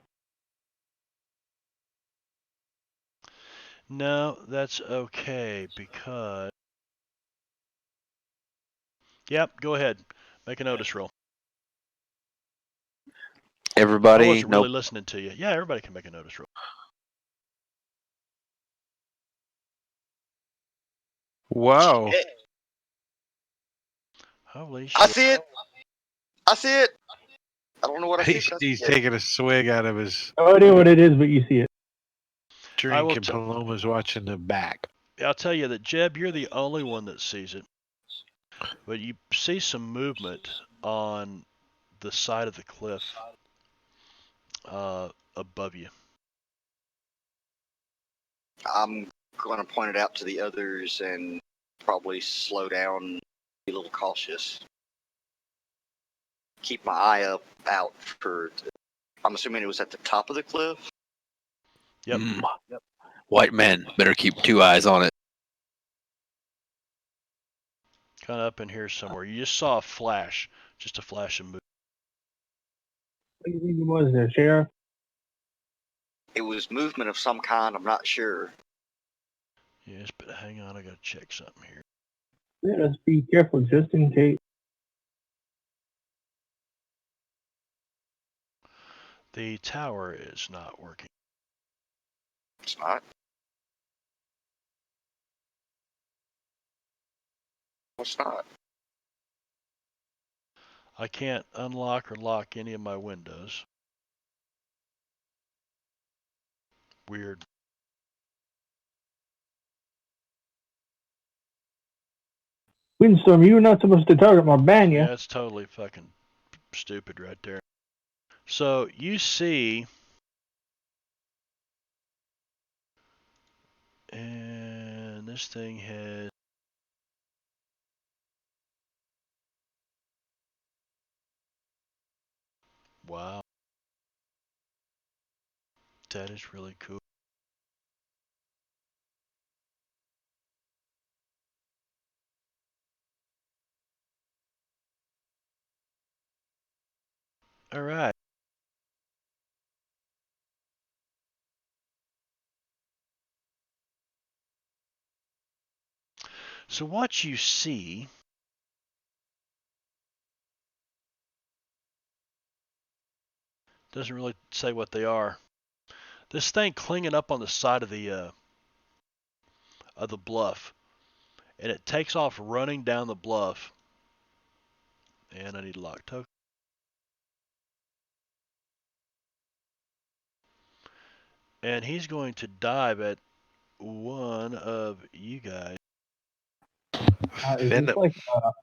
Speaker 1: No, that's okay because. Yep, go ahead. Make a notice roll. I
Speaker 4: Everybody,
Speaker 1: wasn't
Speaker 4: no.
Speaker 1: really listening to you. Yeah, everybody can make a notice roll.
Speaker 5: Whoa.
Speaker 2: Shit.
Speaker 1: Holy
Speaker 2: I
Speaker 1: shit.
Speaker 2: see it. I see it. I don't know what I see. But I
Speaker 5: He's
Speaker 2: see it.
Speaker 5: taking a swig out of his
Speaker 3: No idea what it is, but you see it.
Speaker 5: drink, and Paloma's watching the back.
Speaker 1: I'll tell you that, Jeb, you're the only one that sees it. But you see some movement on the side of the cliff above you.
Speaker 2: I'm going to point it out to the others and probably slow down, be a little cautious. Keep my eye out for. I'm assuming it was at the top of the cliff.
Speaker 1: Yep.
Speaker 4: White men better keep 2 eyes on it.
Speaker 1: Kind of up in here somewhere. You just saw a flash. Just a flash of movement.
Speaker 3: What do you think it was there, Sheriff?
Speaker 2: It was movement of some kind. I'm not sure.
Speaker 1: Yes, but hang on. I got to check something here.
Speaker 3: Let us be careful just in case.
Speaker 1: The tower is not working.
Speaker 2: It's not. It's not.
Speaker 1: I can't unlock or lock any of my windows. Weird.
Speaker 3: Windstorm, you were not supposed to target Marbanya.
Speaker 1: Yeah, it's totally fucking stupid right there. So you see, and this thing has. Wow. That is really cool. All right. So what you see doesn't really say what they are. This thing clinging up on the side of the bluff, and it takes off running down the bluff. And I need a lock token. and he's going to dive at one of you guys.
Speaker 3: Is this
Speaker 5: Venom.
Speaker 3: like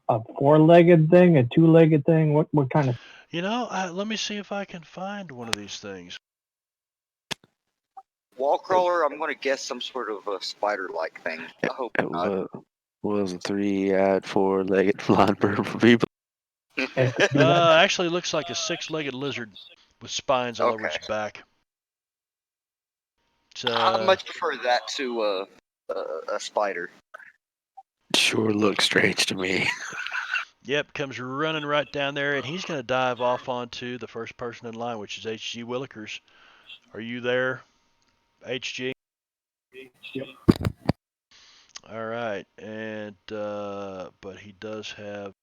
Speaker 3: a four-legged thing, a two-legged thing? What kind of?
Speaker 1: You know, let me see if I can find one of these things.
Speaker 2: Wall crawler, I'm going to guess some sort of a spider-like thing. I hope not.
Speaker 4: Was a three-eyed, four-legged flying bird for people?
Speaker 3: It could be that.
Speaker 1: Actually looks like a six-legged lizard with spines all over
Speaker 2: Okay.
Speaker 1: its back. It's,
Speaker 2: I much prefer that to a spider.
Speaker 4: Sure looks strange to me.
Speaker 1: Yep, comes running right down there, and he's going to dive off onto the first person in line, which is H.G. Willikers. Are you there, H.G.?
Speaker 3: Yep.
Speaker 1: All right, and but he does have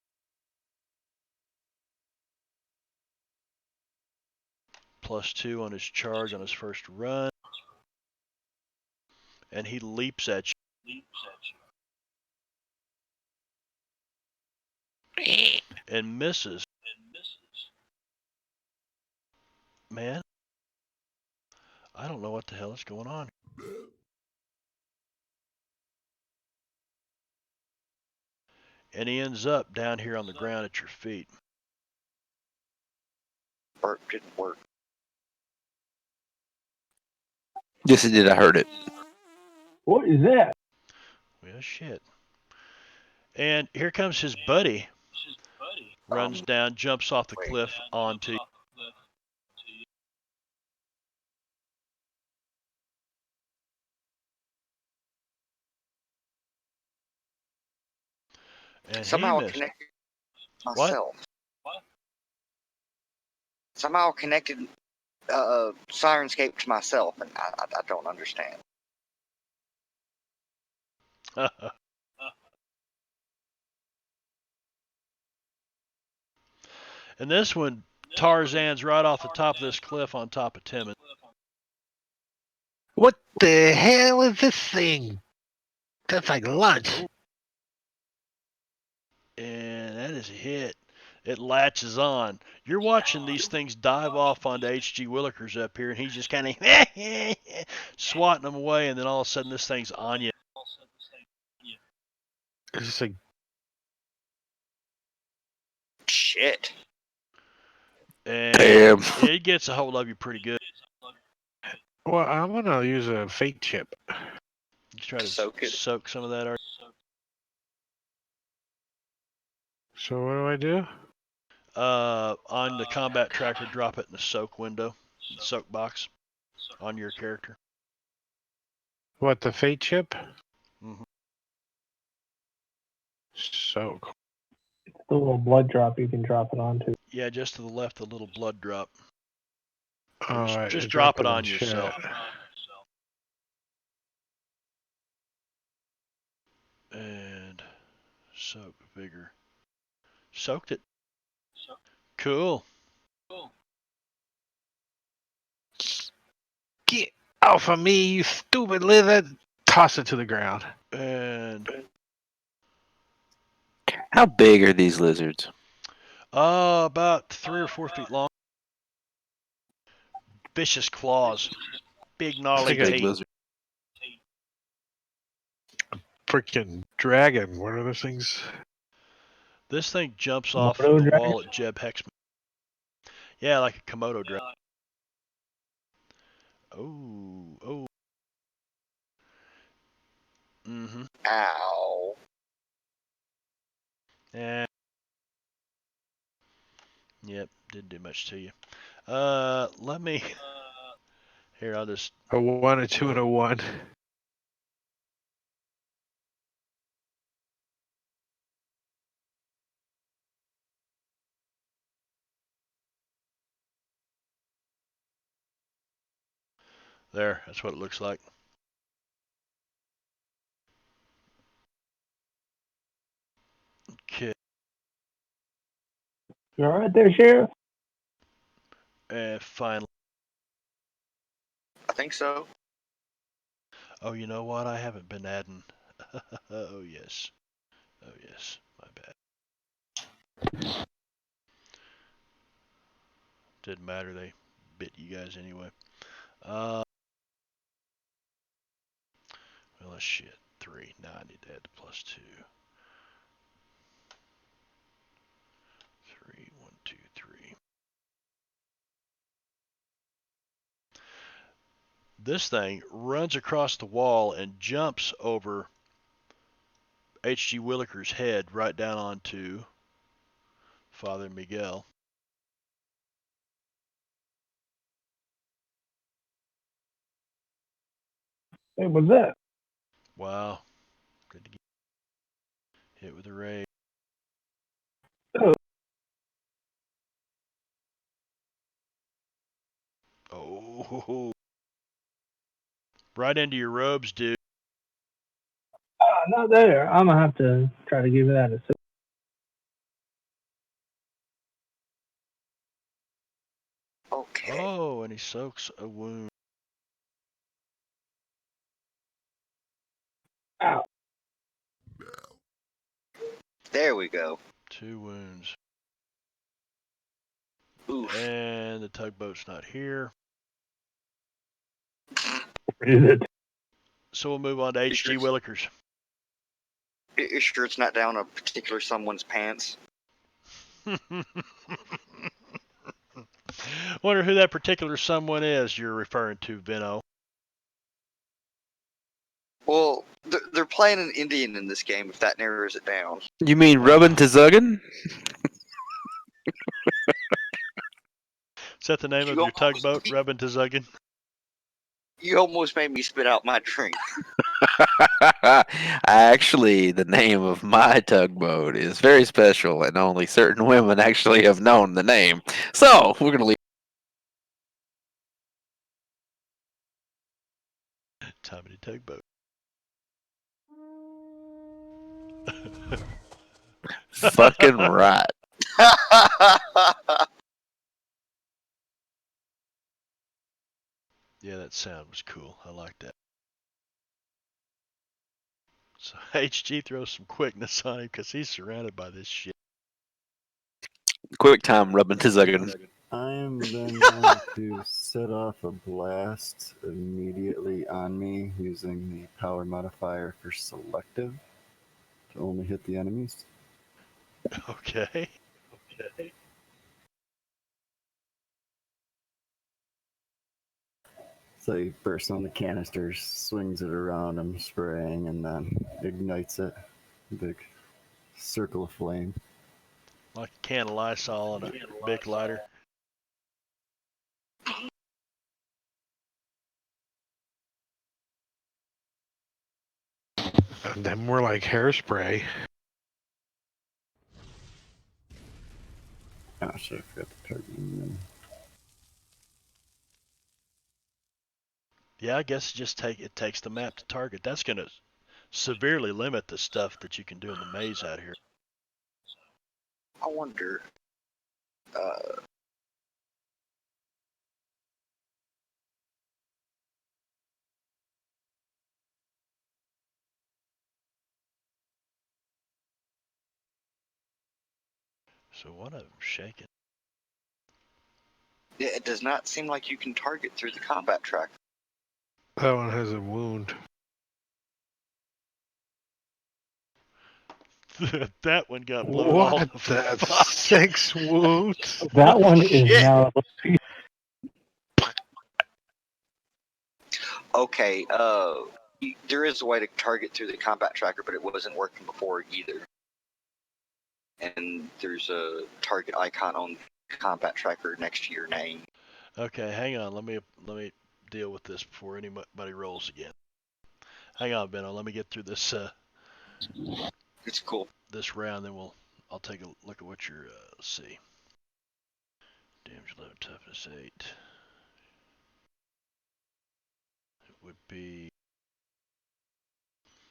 Speaker 1: +2 on his charge on his first run, and he leaps at you and misses. Man, I don't know what the hell is going on. And he ends up down here on the ground at your feet.
Speaker 2: Burp didn't work.
Speaker 4: Yes, it did. I heard it.
Speaker 3: What is that?
Speaker 1: Well, shit. And here comes his buddy. Runs down, jumps off the
Speaker 2: wait.
Speaker 1: cliff onto you. And
Speaker 2: Somehow
Speaker 1: he
Speaker 2: I
Speaker 1: missed.
Speaker 2: connected
Speaker 1: What?
Speaker 2: myself. Somehow I connected Sirenscape to myself, and I don't understand.
Speaker 1: And this one, Tarzan's right off the top of this cliff on top of Tim.
Speaker 5: What the hell is this thing? That's like lunch.
Speaker 1: And that is a hit. It latches on. You're watching these things dive off onto H.G. Willikers up here, and he's just kind of swatting them away, and then all of a sudden this thing's on you.
Speaker 5: It's just like,
Speaker 2: Shit.
Speaker 1: And
Speaker 4: Damn.
Speaker 1: it gets a hold of you pretty good.
Speaker 5: well, I'm gonna use a fate chip.
Speaker 1: You try to
Speaker 2: Soak it.
Speaker 1: soak some of that.
Speaker 5: So what do I do?
Speaker 1: On the combat tracker, drop it in the soak window, the soak box on your character.
Speaker 5: What, the fate chip?
Speaker 1: Mhm.
Speaker 5: So
Speaker 3: The little blood drop you can drop it onto.
Speaker 1: Yeah, just to the left, a little blood drop.
Speaker 5: Alright,
Speaker 1: Just
Speaker 5: I
Speaker 1: drop
Speaker 5: dropped
Speaker 1: it
Speaker 5: in
Speaker 1: on
Speaker 5: chat.
Speaker 1: yourself. And soak vigor. Soaked it. Cool.
Speaker 5: Get off of me, you stupid lizard! Toss it to the ground.
Speaker 1: And
Speaker 4: How big are these lizards?
Speaker 1: about 3 or 4 feet long. Vicious claws. Big gnarly
Speaker 5: It's like a
Speaker 4: Big
Speaker 1: teeth.
Speaker 4: lizard.
Speaker 5: freaking dragon. What are those things?
Speaker 1: This thing jumps off
Speaker 3: Komodo
Speaker 1: the
Speaker 3: dragon?
Speaker 1: wall at Jeb Hexman. Yeah, like a Komodo dragon. Oh. Mm-hmm.
Speaker 2: Ow.
Speaker 1: Yeah. Yep, didn't do much to you. Let me. Here, I'll just.
Speaker 5: A 1, a 2, and a 1.
Speaker 1: There, that's what it looks like. Okay.
Speaker 3: You all right there, Sheriff?
Speaker 1: And finally.
Speaker 2: I think so.
Speaker 1: Oh, you know what? I haven't been adding. Oh, yes. Oh, yes. My bad. Didn't matter. They bit you guys anyway. shit. 3. Now I need to add the +2. 3, 1, 2, 3. This thing runs across the wall and jumps over H.G. Williker's head right down onto Father Miguel.
Speaker 3: Hey, what's that?
Speaker 1: Wow. Good to get hit with a ray. Oh. Right into your robes, dude.
Speaker 3: Not there. I'm gonna have to try to give that a.
Speaker 2: Okay.
Speaker 1: Oh, and he soaks a wound.
Speaker 3: Ow.
Speaker 2: There we go.
Speaker 1: 2 wounds.
Speaker 2: Oof.
Speaker 1: And the tugboat's not here.
Speaker 3: Is it?
Speaker 1: So we'll move on to H.G. Willikers.
Speaker 2: You sure it's not down a particular someone's pants?
Speaker 1: Wonder who that particular someone is you're referring to, Vino.
Speaker 2: Well, they're playing an Indian in this game, if that narrows it down.
Speaker 4: You mean rubbing to zuggin?
Speaker 1: Is that the name of your tugboat, Rubbin' Tuzuggin?
Speaker 2: You almost made me spit out my drink.
Speaker 4: Actually, the name of my tugboat is very special, and only certain women actually have known the name. So, we're going to leave.
Speaker 1: Tommy the Tugboat.
Speaker 4: Fucking right.
Speaker 1: Yeah, that sound was cool. I like that. So HG throws some quickness on him because he's surrounded by this shit.
Speaker 4: Quick time rubbing to zuggin.
Speaker 6: I am then going to set off a blast immediately on me using the power modifier for selective to only hit the enemies.
Speaker 1: Okay.
Speaker 6: So he bursts on the canisters, swings it around him, spraying, and then ignites it. Big circle of flame.
Speaker 1: Like a can of Lysol and a big lighter.
Speaker 5: And then more like hairspray.
Speaker 6: Oh shit, I forgot the target again.
Speaker 1: Yeah, I guess it takes the map to target. That's gonna severely limit the stuff that you can do in the maze out here.
Speaker 2: I wonder.
Speaker 1: So one of them's shaking.
Speaker 2: It does not seem like you can target through the combat track.
Speaker 5: That one has a wound.
Speaker 1: That one got blown all
Speaker 5: What?
Speaker 1: the
Speaker 5: That's
Speaker 1: fuck.
Speaker 5: 6 wounds?
Speaker 3: That one is
Speaker 2: Shit.
Speaker 3: now.
Speaker 2: Okay, there is a way to target through the combat tracker, but it wasn't working before either. And there's a target icon on the combat tracker next to your name.
Speaker 1: Okay, hang on. Let me deal with this before anybody rolls again. Hang on, Benno. Let me get through this
Speaker 2: It's cool.
Speaker 1: this round, then I'll take a look at what you're see. Damage 11, toughness 8. It would be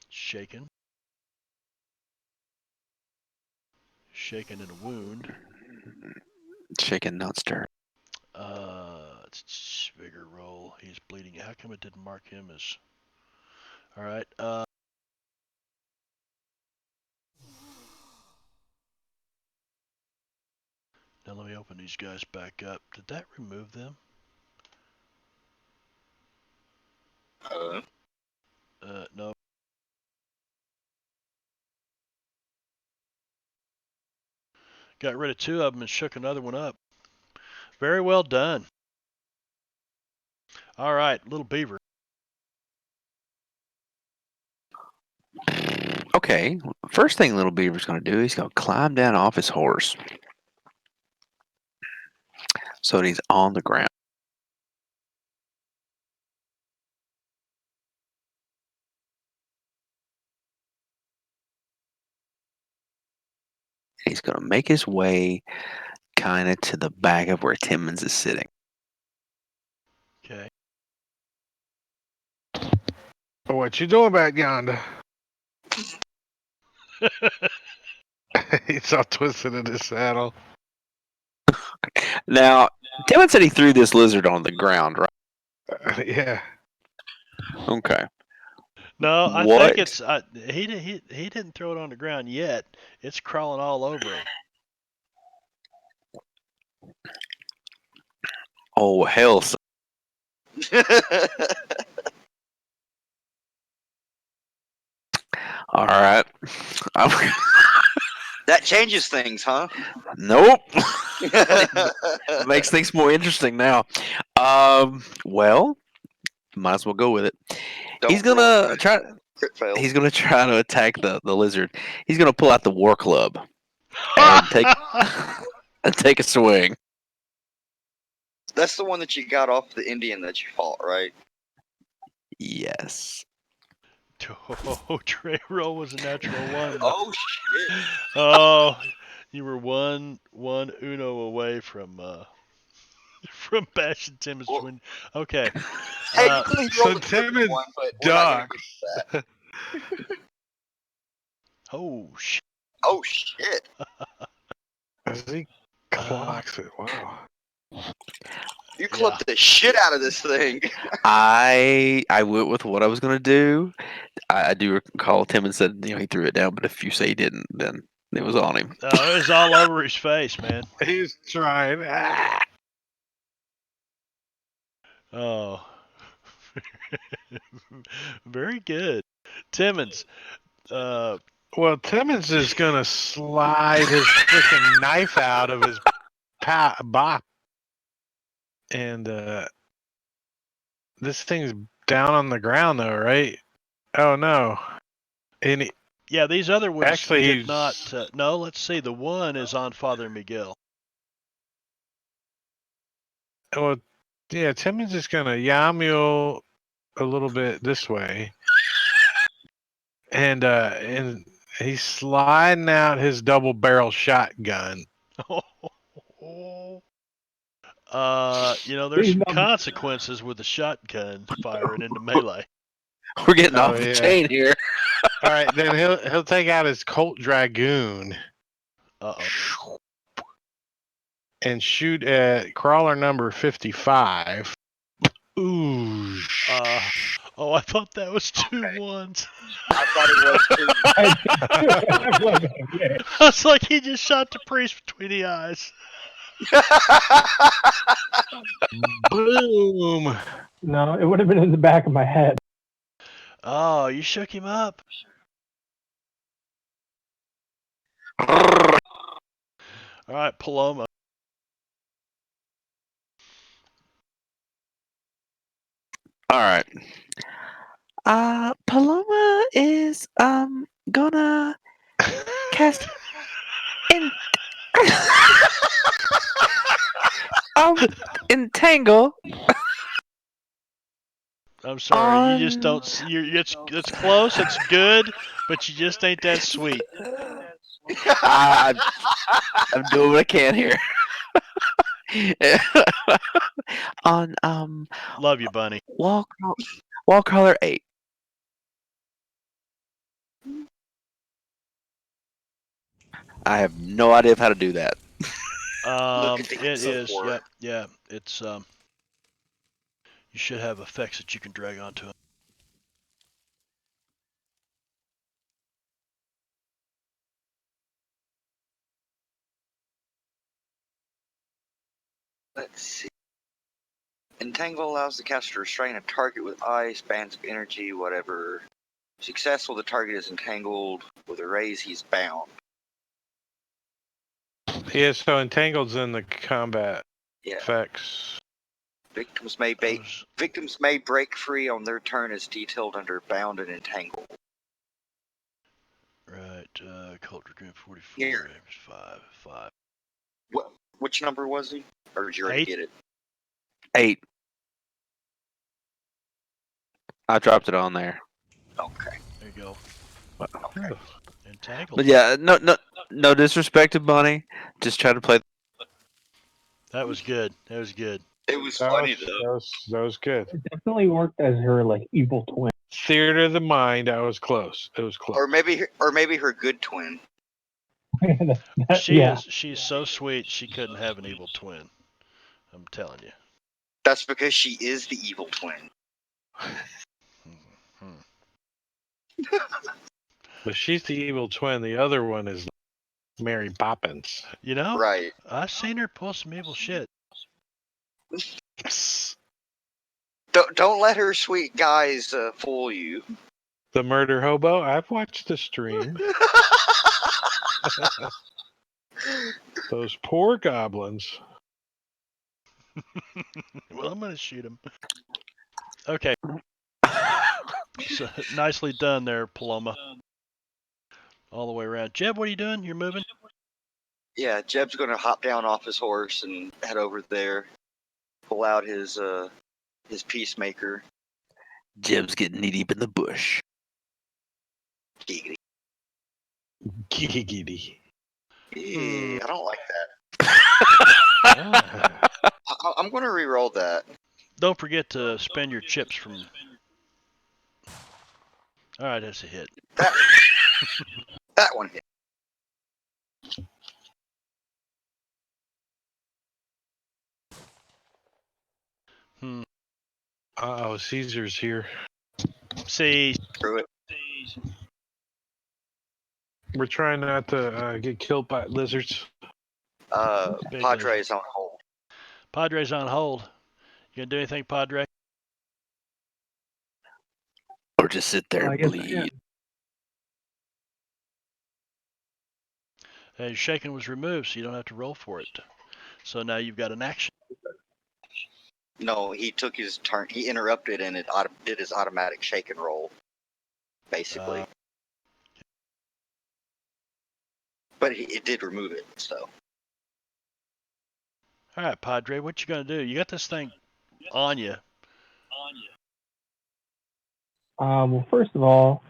Speaker 1: shaken. Shaken in a wound.
Speaker 4: Shaken, not stirred.
Speaker 1: It's bigger roll. He's bleeding. How come it didn't mark him as? All right. Now let me open these guys back up. Did that remove them? No. Got rid of 2 of them and shook another one up. Very well done. All right, little beaver.
Speaker 4: Okay, first thing Little Beaver's going to do, he's going to climb down off his horse. So that he's on the ground. He's going to make his way kind of to the back of where Timmons is sitting.
Speaker 1: Okay.
Speaker 5: What you doing back yonder? He's all twisted in his saddle.
Speaker 4: Now, Timmons said he threw this lizard on the ground, right?
Speaker 5: Yeah.
Speaker 4: Okay.
Speaker 1: No, I
Speaker 4: What?
Speaker 1: think it's he didn't throw it on the ground yet. It's crawling all over him.
Speaker 4: Oh, hell. All right.
Speaker 2: That changes things, huh?
Speaker 4: Nope. Makes things more interesting now. Well, might as well go with it. He's
Speaker 2: Don't
Speaker 4: gonna
Speaker 2: roll.
Speaker 4: try.
Speaker 2: Crit fail.
Speaker 4: He's gonna try to attack the lizard. He's gonna pull out the war club and take a swing.
Speaker 2: That's the one that you got off the Indian that you fought, right?
Speaker 4: Yes.
Speaker 1: Oh, Trey roll was a natural 1.
Speaker 2: Oh shit!
Speaker 1: Oh, you were one uno away from bashing Timmons
Speaker 2: Well-
Speaker 1: twin. Okay.
Speaker 2: Hey,
Speaker 1: Uh,
Speaker 2: you really
Speaker 5: so
Speaker 2: rolled a different
Speaker 5: Timmons
Speaker 2: one, but we're not gonna
Speaker 5: ducks.
Speaker 2: get to that.
Speaker 1: Oh shit.
Speaker 2: Oh shit!
Speaker 5: As he clocks it. Wow.
Speaker 2: You clubbed the shit out of this thing.
Speaker 4: I went with what I was gonna do. I do recall Timmons said he threw it down, but if you say he didn't, then it was on him.
Speaker 1: Oh, it was all over his face, man.
Speaker 5: He's trying. Ah.
Speaker 1: Oh. Very good. Timmons.
Speaker 5: Well, Timmons is gonna slide his freaking knife out of his bop, and this thing's down on the ground though, right? Oh no! And
Speaker 1: Yeah, these other ones
Speaker 5: Actually,
Speaker 1: did
Speaker 5: he's-
Speaker 1: not. No, let's see. The one is on Father Miguel.
Speaker 5: well, yeah, Timmons is gonna yamule a little bit this way, and he's sliding out his double barrel shotgun.
Speaker 1: There's some consequences with the shotgun firing into melee.
Speaker 4: We're getting
Speaker 5: Oh,
Speaker 4: off the
Speaker 5: yeah.
Speaker 4: chain here.
Speaker 5: All right, then he'll take out his Colt Dragoon
Speaker 1: Uh-oh.
Speaker 5: and shoot at crawler number 55. Ooh.
Speaker 1: Oh, I thought that was 2 ones.
Speaker 2: I thought it was too.
Speaker 1: I was like, he just shot the priest between the eyes.
Speaker 5: Boom.
Speaker 3: No, it would have been in the back of my head.
Speaker 1: Oh, you shook him up.
Speaker 4: All
Speaker 1: All right, Paloma.
Speaker 4: right. Paloma is gonna cast in entangle.
Speaker 1: I'm sorry, you just don't. It's close. It's good, but you just ain't that sweet.
Speaker 4: I'm doing what I can here. On
Speaker 1: Love you, Bunny.
Speaker 4: wall crawler 8. I have no idea of how to do that.
Speaker 2: Look at the
Speaker 1: It is.
Speaker 2: support.
Speaker 1: Yep. Yeah. It's You should have effects that you can drag onto him.
Speaker 2: Let's see. Entangle allows the caster to restrain a target with ice, bands of energy, whatever. Successful, the target is entangled. With a raise, he's bound.
Speaker 5: Yeah, so Entangled's in the combat
Speaker 2: Yeah.
Speaker 5: effects.
Speaker 2: Victims may break free on their turn as detailed under Bound and Entangled.
Speaker 1: Right, Cult Dragoon 44,
Speaker 2: Here.
Speaker 1: damage 5.
Speaker 2: Which number was he? Or did you already
Speaker 1: 8.
Speaker 2: get it?
Speaker 4: 8. I dropped it on there.
Speaker 2: Okay.
Speaker 1: There you go.
Speaker 2: Okay.
Speaker 1: Entangled.
Speaker 4: But yeah, no disrespect to Bunny. Just try to play.
Speaker 1: That was good. That was good.
Speaker 2: It was
Speaker 5: That
Speaker 2: funny
Speaker 5: was,
Speaker 2: though.
Speaker 5: that was good.
Speaker 3: It definitely worked as her like evil twin.
Speaker 5: Theater of the mind. I was close. It was close.
Speaker 2: Or maybe her good twin.
Speaker 3: Yeah.
Speaker 1: She's so sweet she couldn't have an evil twin. I'm telling you.
Speaker 2: That's because she is the evil twin.
Speaker 5: But she's the evil twin. The other one is Mary Poppins.
Speaker 1: You know,
Speaker 2: Right.
Speaker 1: I've seen her pull some evil shit.
Speaker 2: Don't let her sweet guys fool you.
Speaker 5: The murder hobo. I've watched the stream. Those poor goblins.
Speaker 1: Well, I'm gonna shoot him. Okay. So, nicely done there, Paloma. All the way around. Jeb, what are you doing? You're moving?
Speaker 2: Yeah, Jeb's gonna hop down off his horse and head over there, pull out his peacemaker.
Speaker 4: Jeb's getting knee deep in the bush.
Speaker 2: Giggity.
Speaker 5: Giggity.
Speaker 2: I don't like that. I'm gonna re-roll that.
Speaker 1: Don't forget to spend your chips from. All right, that's a hit.
Speaker 2: That one hit.
Speaker 5: Oh, Caesar's here.
Speaker 1: See,
Speaker 2: Screw it.
Speaker 5: We're trying not to get killed by lizards.
Speaker 1: Big
Speaker 2: Padre's on hold.
Speaker 1: Padre's on hold. You gonna do anything, Padre?
Speaker 4: Or just sit there
Speaker 3: I
Speaker 4: and
Speaker 3: guess I
Speaker 4: bleed.
Speaker 1: Your shaking was removed, so you don't have to roll for it. So now you've got an action.
Speaker 2: No, he took his turn. He interrupted and it did his automatic shake and roll, basically. But it did remove it, so.
Speaker 1: All right, Padre, what you gonna do? You got this thing on you.
Speaker 3: Well, first of all,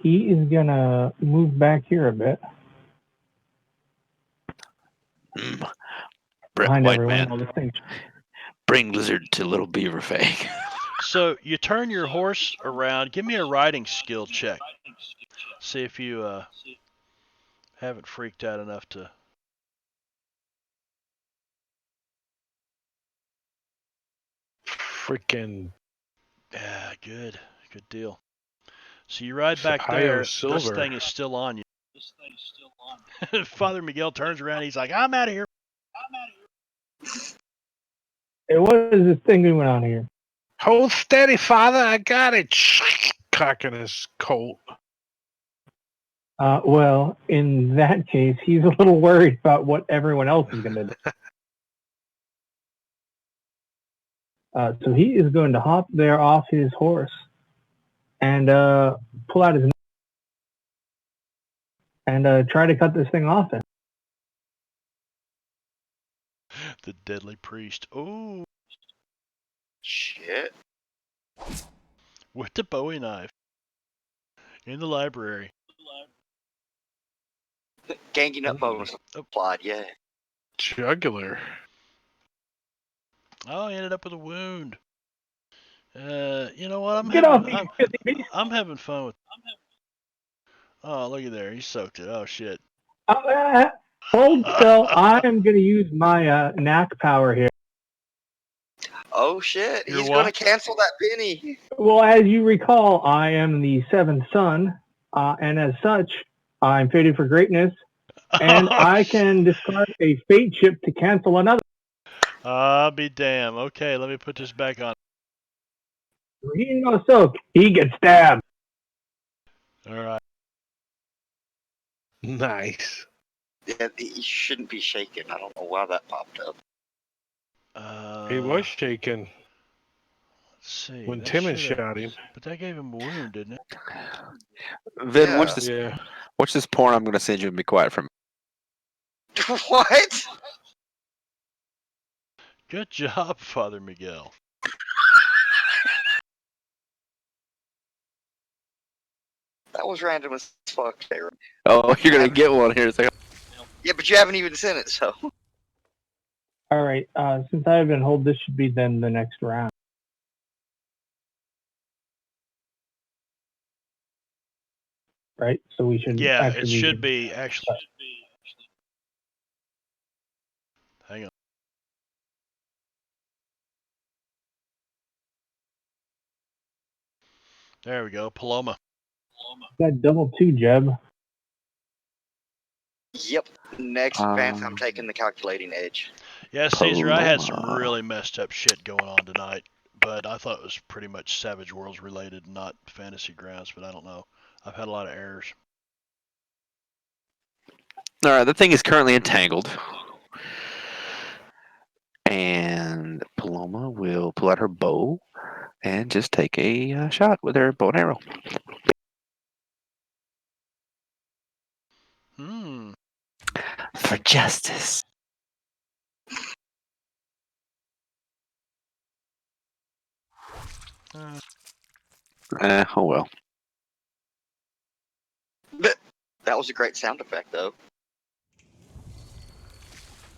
Speaker 3: he is gonna move back here a bit behind
Speaker 4: White
Speaker 3: everyone.
Speaker 4: man,
Speaker 3: All this thing.
Speaker 4: bring lizard to little beaver fang.
Speaker 1: So you turn your horse around. Give me a riding skill check. See if you haven't freaked out enough to.
Speaker 5: Freaking
Speaker 1: Yeah, good deal. So you ride back
Speaker 5: Io
Speaker 1: there. This
Speaker 5: Silver.
Speaker 1: thing is still on you. Father Miguel turns around. He's like, "I'm out of here."
Speaker 3: Hey, what is this thing going on here?
Speaker 5: Hold steady, father. I got it. Cocking his colt.
Speaker 3: Well, in that case, he's a little worried about what everyone else is gonna do. So he is going to hop there off his horse and pull out his knife and try to cut this thing off.
Speaker 1: The deadly priest. Oh,
Speaker 2: Shit.
Speaker 1: with the Bowie knife in the library.
Speaker 2: Ganging up bonus applied, yeah.
Speaker 5: Jugular.
Speaker 1: Oh, he ended up with a wound. You know what?
Speaker 3: Get off me, you filthy beast!
Speaker 1: I'm having fun with. Oh, look at there. He soaked it. Oh shit.
Speaker 3: Hold still. I am going to use my knack power here.
Speaker 2: Oh shit,
Speaker 1: You're
Speaker 2: he's
Speaker 1: what?
Speaker 2: gonna cancel that penny.
Speaker 3: Well, as you recall, I am the seventh son, and as such, I'm fated for greatness, and I can discard a fate chip to cancel another.
Speaker 1: I'll be damn. Okay, let me put this back on.
Speaker 3: He ain't gonna soak. He gets stabbed.
Speaker 1: All right.
Speaker 5: Nice.
Speaker 2: Yeah, he shouldn't be shaken. I don't know why that popped up.
Speaker 5: He was shaking
Speaker 1: Let's see.
Speaker 5: when
Speaker 1: that
Speaker 5: Timmons
Speaker 1: shoulda-
Speaker 5: shot him.
Speaker 1: But that gave him a wound, didn't it?
Speaker 4: Vin,
Speaker 2: Yeah.
Speaker 4: watch this porn I'm gonna send you and be quiet from.
Speaker 2: What?
Speaker 1: Good job, Father Miguel.
Speaker 2: That was random as fuck, Sarah.
Speaker 4: Oh, you're gonna get one here in a second.
Speaker 2: Yeah, but you haven't even sent it, so.
Speaker 3: All right. Since I have been hold, this should be then the next round. Right. So we should.
Speaker 1: Yeah,
Speaker 3: actually
Speaker 1: it should be actually. Hang on. There we go, Paloma.
Speaker 3: Got double 2, Jeb.
Speaker 2: Yep. Next advance, I'm
Speaker 4: Um,
Speaker 2: taking the calculating edge.
Speaker 1: Yeah, Caesar, I had some
Speaker 4: Paloma.
Speaker 1: really messed up shit going on tonight, but I thought it was pretty much Savage Worlds related, not Fantasy Grounds, but I don't know. I've had a lot of errors.
Speaker 4: All right, the thing is currently entangled, and Paloma will pull out her bow and just take a shot with her bow and arrow.
Speaker 1: Hmm.
Speaker 4: For justice. Oh well.
Speaker 2: That was a great sound effect, though.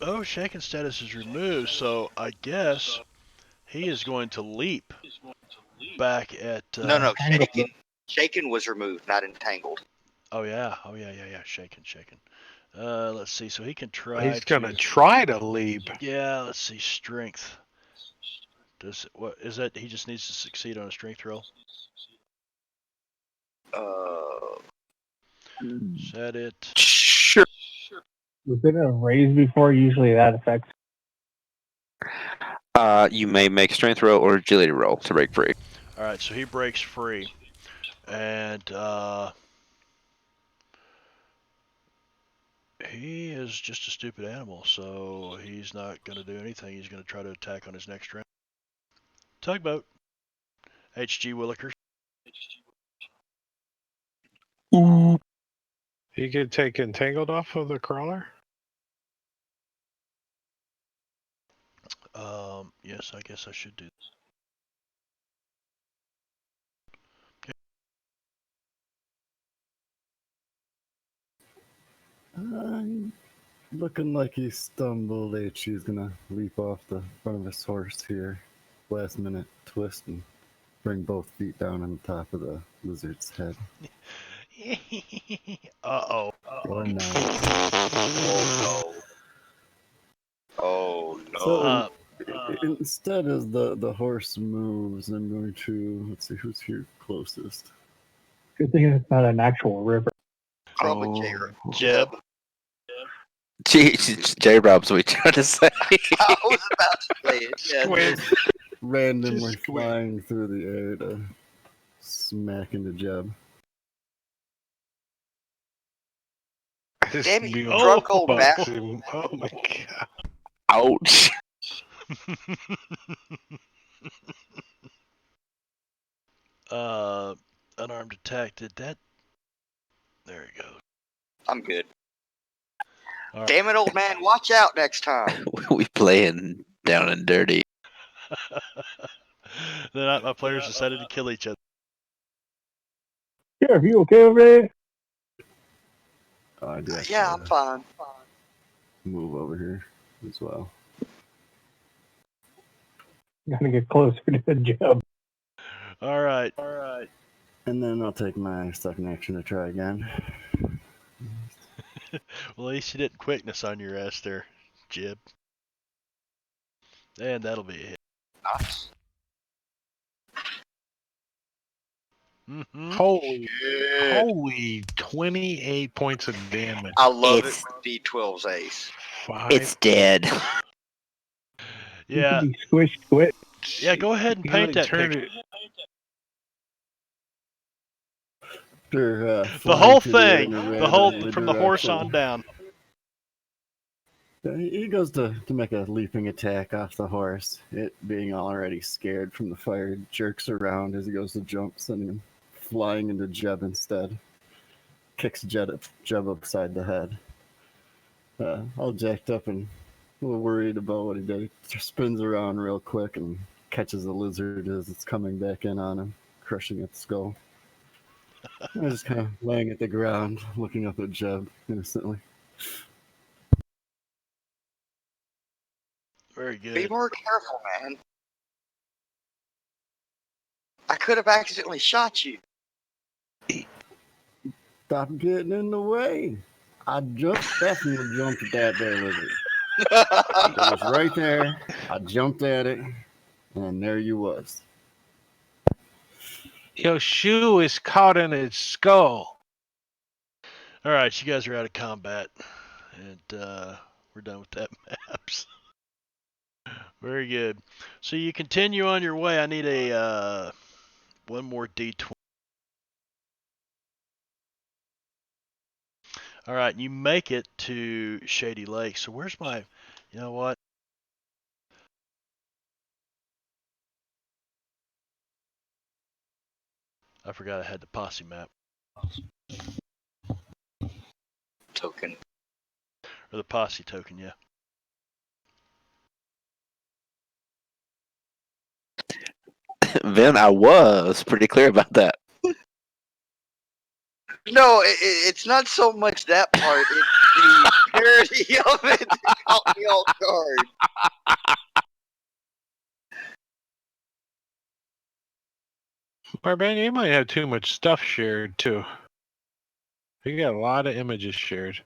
Speaker 1: Oh, shaken status is removed, so I guess he is going to leap back at.
Speaker 2: No,
Speaker 3: Tangled.
Speaker 2: shaken was removed, not entangled.
Speaker 1: Oh yeah, shaken. Let's see. So he can try.
Speaker 5: He's gonna try to leap.
Speaker 1: Yeah, let's see. Strength. What is that? He just needs to succeed on a strength roll. Set it.
Speaker 4: Sure.
Speaker 3: Was it a raise before? Usually that affects.
Speaker 4: You may make a strength roll or agility roll to break free.
Speaker 1: All right, so he breaks free, and he is just a stupid animal, so he's not going to do anything. He's going to try to attack on his next round. Tugboat. H.G. Willikers.
Speaker 4: Ooh.
Speaker 5: He could take entangled off of the crawler.
Speaker 1: Yes, I guess I should do.
Speaker 6: Looking like he stumbled. HG's gonna leap off the front of his horse here. Last minute twist and bring both feet down on top of the lizard's head.
Speaker 1: Uh-oh.
Speaker 6: Or not.
Speaker 2: Oh no.
Speaker 6: So instead, as the horse moves, I'm going to let's see who's here closest.
Speaker 3: Good thing it's not an actual river.
Speaker 2: Probably
Speaker 4: Oh.
Speaker 2: Jeb.
Speaker 4: J-Rob's what you trying to say.
Speaker 2: I was about to say it. Yeah.
Speaker 5: Squid.
Speaker 6: Randomly
Speaker 5: Just squid.
Speaker 6: flying through the air to smack into Jeb.
Speaker 2: Damn it, you
Speaker 1: Oh,
Speaker 2: drunk old
Speaker 5: Bucks
Speaker 2: bastard.
Speaker 5: him. Oh my god.
Speaker 4: Ouch.
Speaker 1: Unarmed attack. Did that? There he goes.
Speaker 2: I'm good.
Speaker 1: All right.
Speaker 2: Damn it, old man. Watch out next time.
Speaker 4: We playing down and dirty.
Speaker 1: Then my players decided to kill each other.
Speaker 3: Sheriff, you okay over there?
Speaker 6: I do have
Speaker 2: Yeah,
Speaker 6: to
Speaker 2: I'm fine.
Speaker 6: move over here as well.
Speaker 3: Gotta get closer to the Jeb.
Speaker 1: All right.
Speaker 6: And then I'll take my second action to try again.
Speaker 1: Well, at least you didn't quickness on your ass there, Jib. And that'll be a hit.
Speaker 2: Nice.
Speaker 1: Mm-hmm.
Speaker 5: Holy 28 points of damage.
Speaker 2: I love
Speaker 4: It's-
Speaker 2: it when D12's ace.
Speaker 5: 5.
Speaker 4: It's dead.
Speaker 1: Yeah.
Speaker 3: You can be squished quick.
Speaker 1: Yeah, go ahead and paint that
Speaker 5: Turn
Speaker 1: picture.
Speaker 5: it.
Speaker 6: Sure,
Speaker 1: The whole
Speaker 6: flying through the air
Speaker 1: thing.
Speaker 6: in a
Speaker 1: The whole
Speaker 6: randomly
Speaker 1: from the horse
Speaker 6: direction.
Speaker 1: on down.
Speaker 6: He goes to make a leaping attack off the horse. It being already scared from the fire, jerks around as he goes to jump, sending him flying into Jeb instead. Kicks Jeb upside the head. All jacked up and a little worried about what he did. He spins around real quick and catches the lizard as it's coming back in on him, crushing its skull. I was just kind of laying at the ground, looking up at Jeb innocently.
Speaker 1: Very
Speaker 2: Be
Speaker 1: good.
Speaker 2: more careful, man. I could have accidentally shot you.
Speaker 6: Stop getting in the way. I definitely jumped at that there lizard. It was right there. I jumped at it, and there you was.
Speaker 5: Your shoe is caught in its skull.
Speaker 1: All right, you guys are out of combat, and we're done with that maps. Very good. So you continue on your way. I need a one more D20. All right, you make it to Shady Lake. So where's my? You know what? I forgot I had the posse map
Speaker 2: Token.
Speaker 1: or the posse token. Yeah.
Speaker 4: Vin, I was pretty clear about that.
Speaker 2: No, it's not so much that part. It's the parody of it that caught me off guard.
Speaker 5: Marbanya, you might have too much stuff shared too. You got a lot of images shared.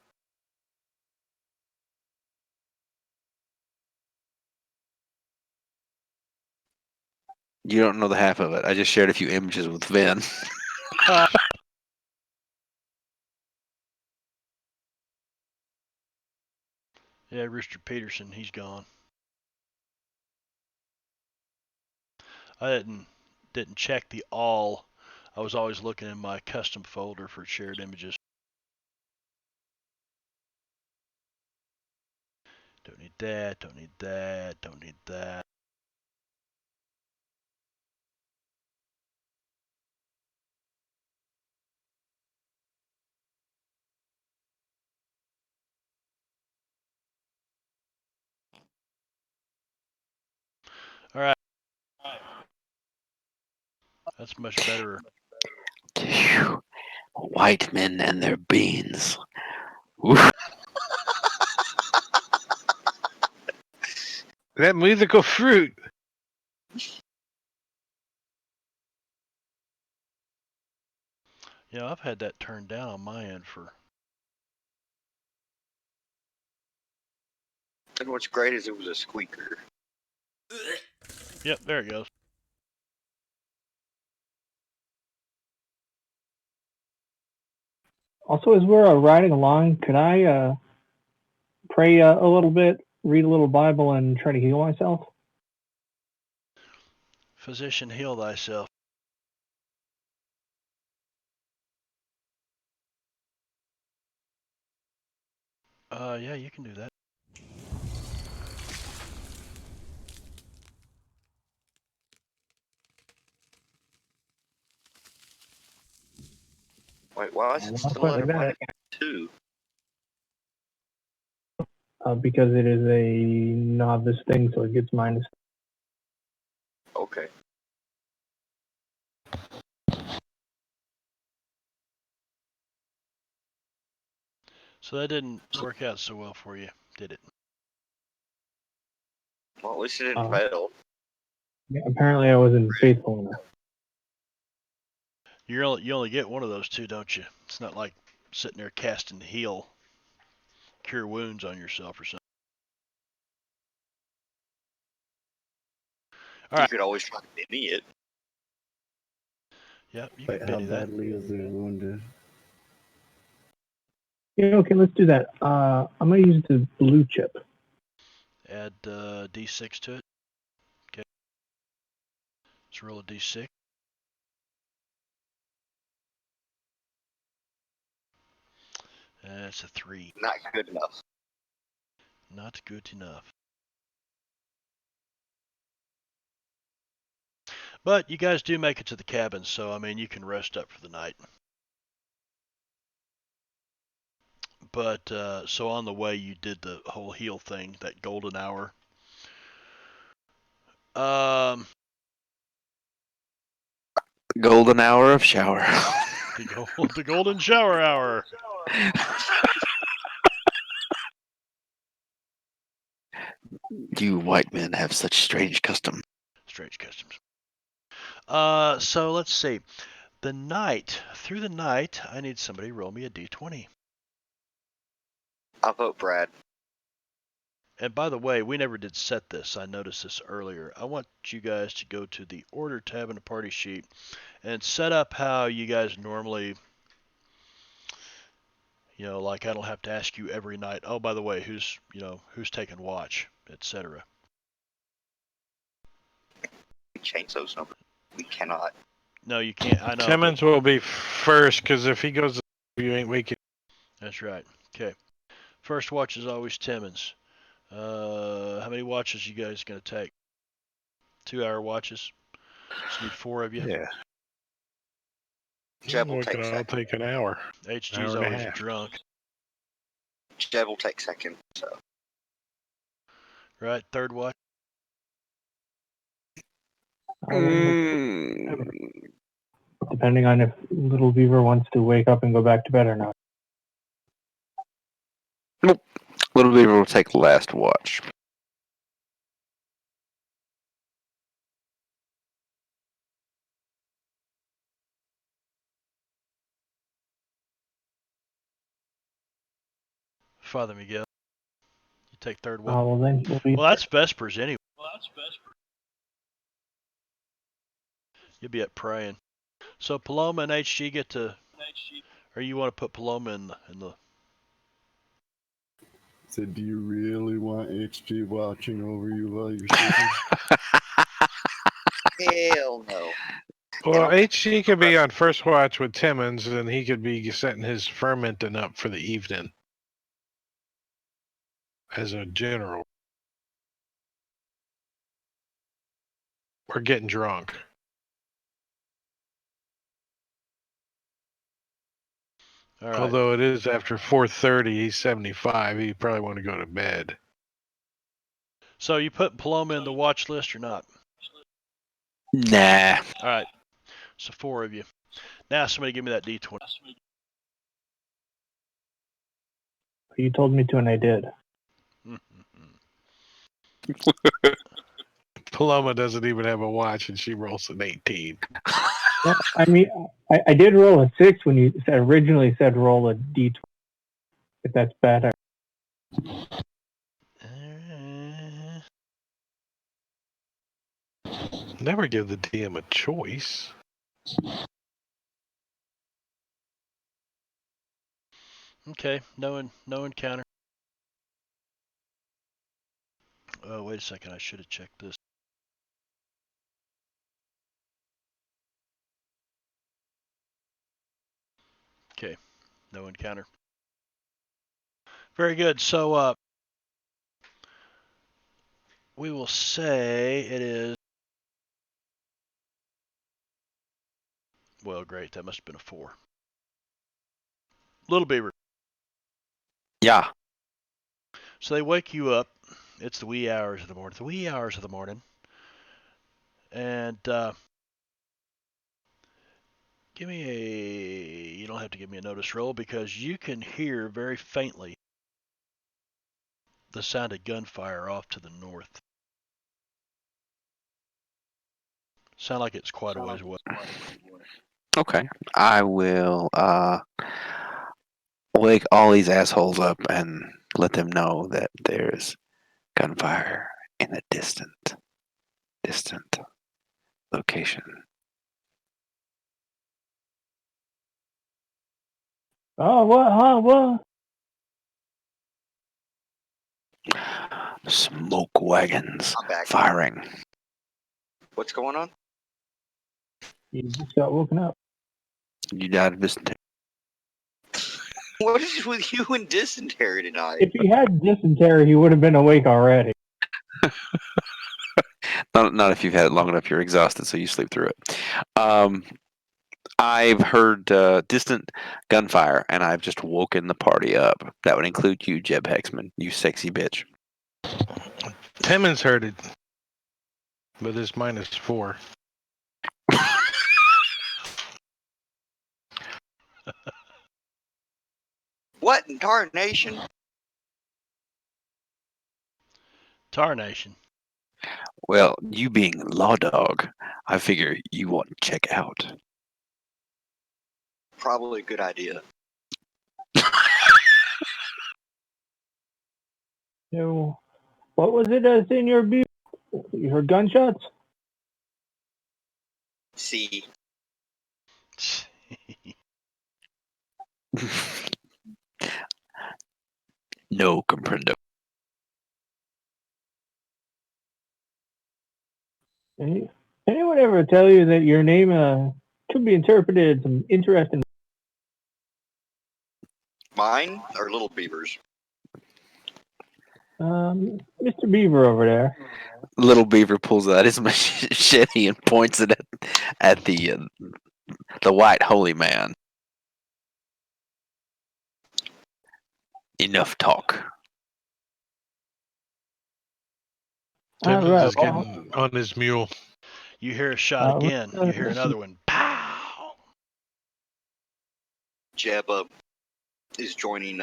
Speaker 4: You don't know the half of it. I just shared a few images with Vin.
Speaker 1: Yeah, Rooster Peterson, he's gone. I didn't check the all. I was always looking in my custom folder for shared images. Don't need that, don't need that, don't need that. All right. That's much better.
Speaker 4: White men and their beans. Oof.
Speaker 5: That musical fruit.
Speaker 1: You know, I've had that turned down on my end for.
Speaker 2: And what's great is it was a squeaker.
Speaker 1: Yep, there it goes.
Speaker 3: Also, as we're riding along, could I pray a little bit, read a little Bible, and try to heal myself?
Speaker 1: Physician, heal thyself. Yeah, you can do that.
Speaker 2: Wait, why is it
Speaker 3: Not
Speaker 2: still
Speaker 3: quite
Speaker 2: at
Speaker 3: like
Speaker 2: a
Speaker 3: that,
Speaker 2: -2?
Speaker 3: because it is a novice thing, so it gets minus.
Speaker 2: Okay.
Speaker 1: So that didn't work out so well for you, did it?
Speaker 2: Well, at least it didn't
Speaker 3: Uh,
Speaker 2: fail.
Speaker 3: Yeah, apparently, I wasn't faithful enough.
Speaker 1: You only get one of those two, don't you? It's not like sitting there casting heal, cure wounds on yourself or something. All
Speaker 2: You
Speaker 1: right.
Speaker 2: could always try to Benny it.
Speaker 1: Yep, you
Speaker 6: Wait,
Speaker 1: can
Speaker 6: how
Speaker 1: Benny that.
Speaker 6: badly is he wounded?
Speaker 3: Yeah, okay, let's do that. I'm gonna use the blue chip.
Speaker 1: Add D6 to it. Okay. Let's roll a D6. That's a 3.
Speaker 2: Not good enough.
Speaker 1: Not good enough. But you guys do make it to the cabin, so I mean you can rest up for the night. But so on the way you did the whole heal thing, that golden hour. Um,
Speaker 4: Golden hour of shower.
Speaker 1: the golden shower hour.
Speaker 4: You white men have such strange custom.
Speaker 1: Strange customs. So let's see. Through the night, I need somebody to roll me a d20.
Speaker 2: I'll vote Brad.
Speaker 1: And by the way, we never did set this. I noticed this earlier. I want you guys to go to the order tab in the party sheet and set up how you guys normally, like I don't have to ask you every night, oh, by the way, who's taking watch, etc.
Speaker 2: We change those numbers. We cannot.
Speaker 1: No, you can't. I know.
Speaker 5: Timmons will be first because if he goes, you ain't waking.
Speaker 1: That's right. Okay. First watch is always Timmons. How many watches you guys gonna take? 2-hour watches. Just need 4 of you.
Speaker 5: Yeah.
Speaker 2: Jeb will
Speaker 5: I'll
Speaker 2: take second.
Speaker 5: take an hour.
Speaker 1: HG's
Speaker 5: Hour and a
Speaker 1: always
Speaker 5: half.
Speaker 1: drunk.
Speaker 2: Jeb will take second. So
Speaker 1: Right, third watch.
Speaker 3: Depending on if Little Beaver wants to wake up and go back to bed or not.
Speaker 4: Little Beaver will take the last watch.
Speaker 1: Father Miguel. You take third watch.
Speaker 3: Well then we'll be.
Speaker 1: Well, that's Vespers anyway. You'll be up praying. So Paloma and HG get to, or you want to put Paloma in the.
Speaker 6: So do you really want HG watching over you while you're sleeping?
Speaker 2: hell no.
Speaker 5: Well, HG could be on first watch with Timmons, and he could be setting his fermenting up for the evening. As a general. Or getting drunk.
Speaker 1: All right.
Speaker 5: Although it is after 4:30, he's 75. He probably want to go to bed.
Speaker 1: So you put Paloma in the watch list or not?
Speaker 4: Nah.
Speaker 1: All right. So 4 of you. Now somebody give me that D20.
Speaker 3: You told me to, and I did.
Speaker 5: Paloma doesn't even have a watch, and she rolls an 18.
Speaker 3: Yeah, I mean, I did roll a 6 when you originally said roll a d20. If that's better.
Speaker 5: Never give the DM a choice.
Speaker 1: Okay. No encounter. Oh, wait a second. I should have checked this. Okay. No encounter. Very good. So we will say it is. Well, great. That must have been a 4. Little Beaver.
Speaker 4: Yeah.
Speaker 1: So they wake you up. It's the wee hours of the morning. The wee hours of the morning. And give me a. You don't have to give me a notice roll because you can hear very faintly the sound of gunfire off to the north. Sound like it's quite a ways away.
Speaker 4: Okay. I will wake all these assholes up and let them know that there's gunfire in a distant location.
Speaker 3: Oh, what? Huh? What?
Speaker 4: Smoke wagons
Speaker 2: I'm back.
Speaker 4: firing.
Speaker 2: What's going on?
Speaker 3: You just got woken up.
Speaker 4: You died of dysentery.
Speaker 2: What is with you and dysentery tonight?
Speaker 3: If he had dysentery, he would have been awake already.
Speaker 4: Not if you've had it long enough. You're exhausted, so you sleep through it. I've heard distant gunfire, and I've just woken the party up. That would include you, Jeb Hexman, you sexy bitch.
Speaker 5: Timmons heard it, but it's -4.
Speaker 2: What in tarnation?
Speaker 1: Tarnation.
Speaker 4: Well, you being Law Dog, I figure you want to check out.
Speaker 2: Probably a good idea.
Speaker 3: So, what was it that's in your view? You heard gunshots?
Speaker 2: See,
Speaker 4: No comprendo.
Speaker 3: Anyone ever tell you that your name could be interpreted some interesting?
Speaker 2: mine or Little Beaver's?
Speaker 3: Mr. Beaver over there.
Speaker 4: Little Beaver pulls out his machete and points it at the white holy man. Enough talk.
Speaker 5: Timmons
Speaker 3: Right,
Speaker 5: is getting on his mule.
Speaker 1: You hear a shot again. You hear another one. Pow!
Speaker 2: Jeb is joining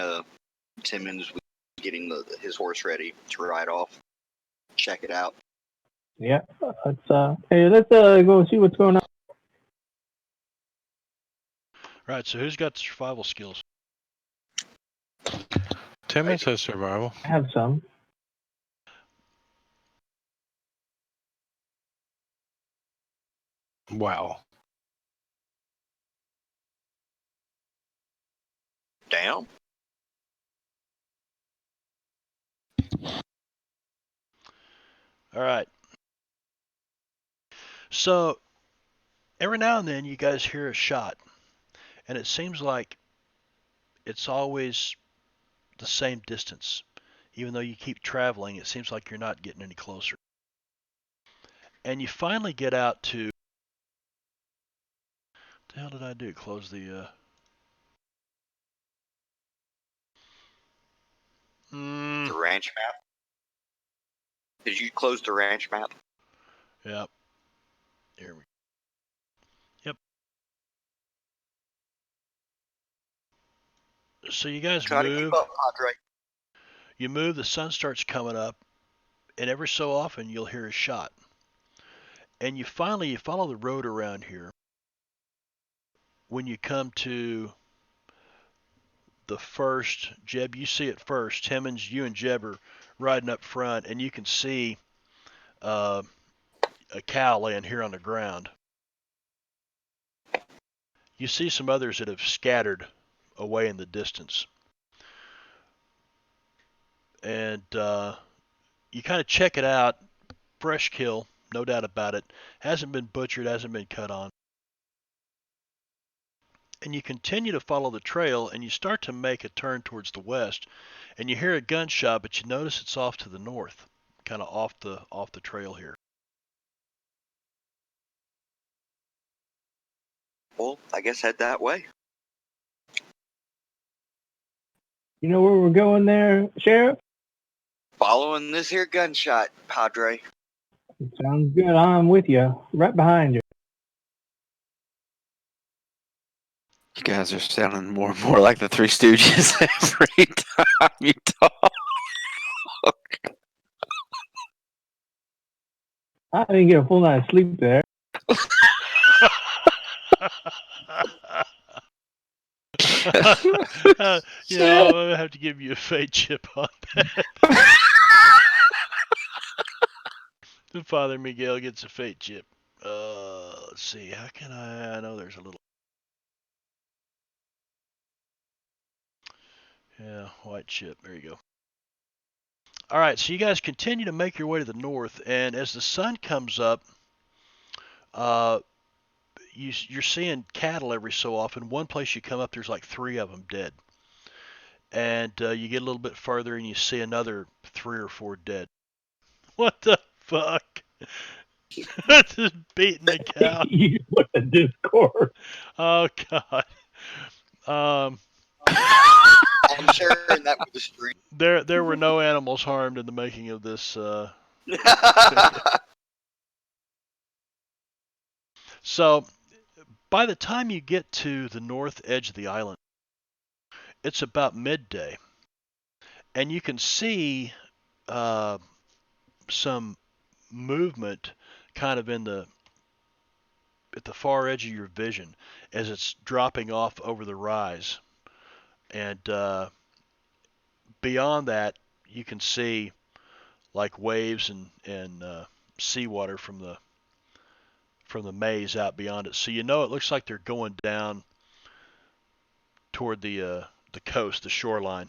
Speaker 2: Timmons with getting his horse ready to ride off. Check it out.
Speaker 3: Yeah, let's go see what's going on.
Speaker 1: Right, so who's got the survival skills?
Speaker 5: Timmons has survival.
Speaker 3: I have some.
Speaker 5: Wow.
Speaker 2: Down.
Speaker 1: All right. So every now and then you guys hear a shot, and it seems like it's always the same distance. Even though you keep traveling, it seems like you're not getting any closer. And you finally get out to. What the hell did I do? Close the.
Speaker 2: The ranch map. Did you close the ranch map?
Speaker 1: Yep. Here we. Yep. So you guys
Speaker 2: Try to keep
Speaker 1: move.
Speaker 2: up, Padre.
Speaker 1: You move. The sun starts coming up, and every so often you'll hear a shot. And you follow the road around here. When you come to the first, Jeb, you see it first. Timmons, you and Jeb are riding up front, and you can see uh, a cow laying here on the ground. You see some others that have scattered away in the distance. And you kind of check it out. Fresh kill, no doubt about it. Hasn't been butchered, hasn't been cut on. And you continue to follow the trail, and you start to make a turn towards the west, and you hear a gunshot, but you notice it's off to the north, kind of off the trail here.
Speaker 2: Well, I guess head that way.
Speaker 3: You know where we're going there, Sheriff?
Speaker 2: Following this here gunshot, Padre.
Speaker 3: Sounds good. I'm with you. Right behind you.
Speaker 4: You guys are sounding more and more like the Three Stooges every time you talk.
Speaker 3: I didn't get a full night's sleep there.
Speaker 1: I'm gonna have to give you a fate chip on that. The Father Miguel gets a fate chip. Let's see. How can I know there's a little. Yeah, white chip. There you go. All right, so you guys continue to make your way to the north, and as the sun comes up, you're seeing cattle every so often. One place you come up, there's like 3 of them dead. and you get a little bit further and you see another 3 or 4 dead. What the fuck? Just beating the cow.
Speaker 3: You just looked at Discord.
Speaker 1: Oh god. Um,
Speaker 2: I'm sharing that with the stream.
Speaker 1: there were no animals harmed in the making of this. So by the time you get to the north edge of the island, it's about midday, and you can see some movement kind of at the far edge of your vision as it's dropping off over the rise, and beyond that you can see like waves and seawater from the maze out beyond it. So you know it looks like they're going down toward the coast, the shoreline.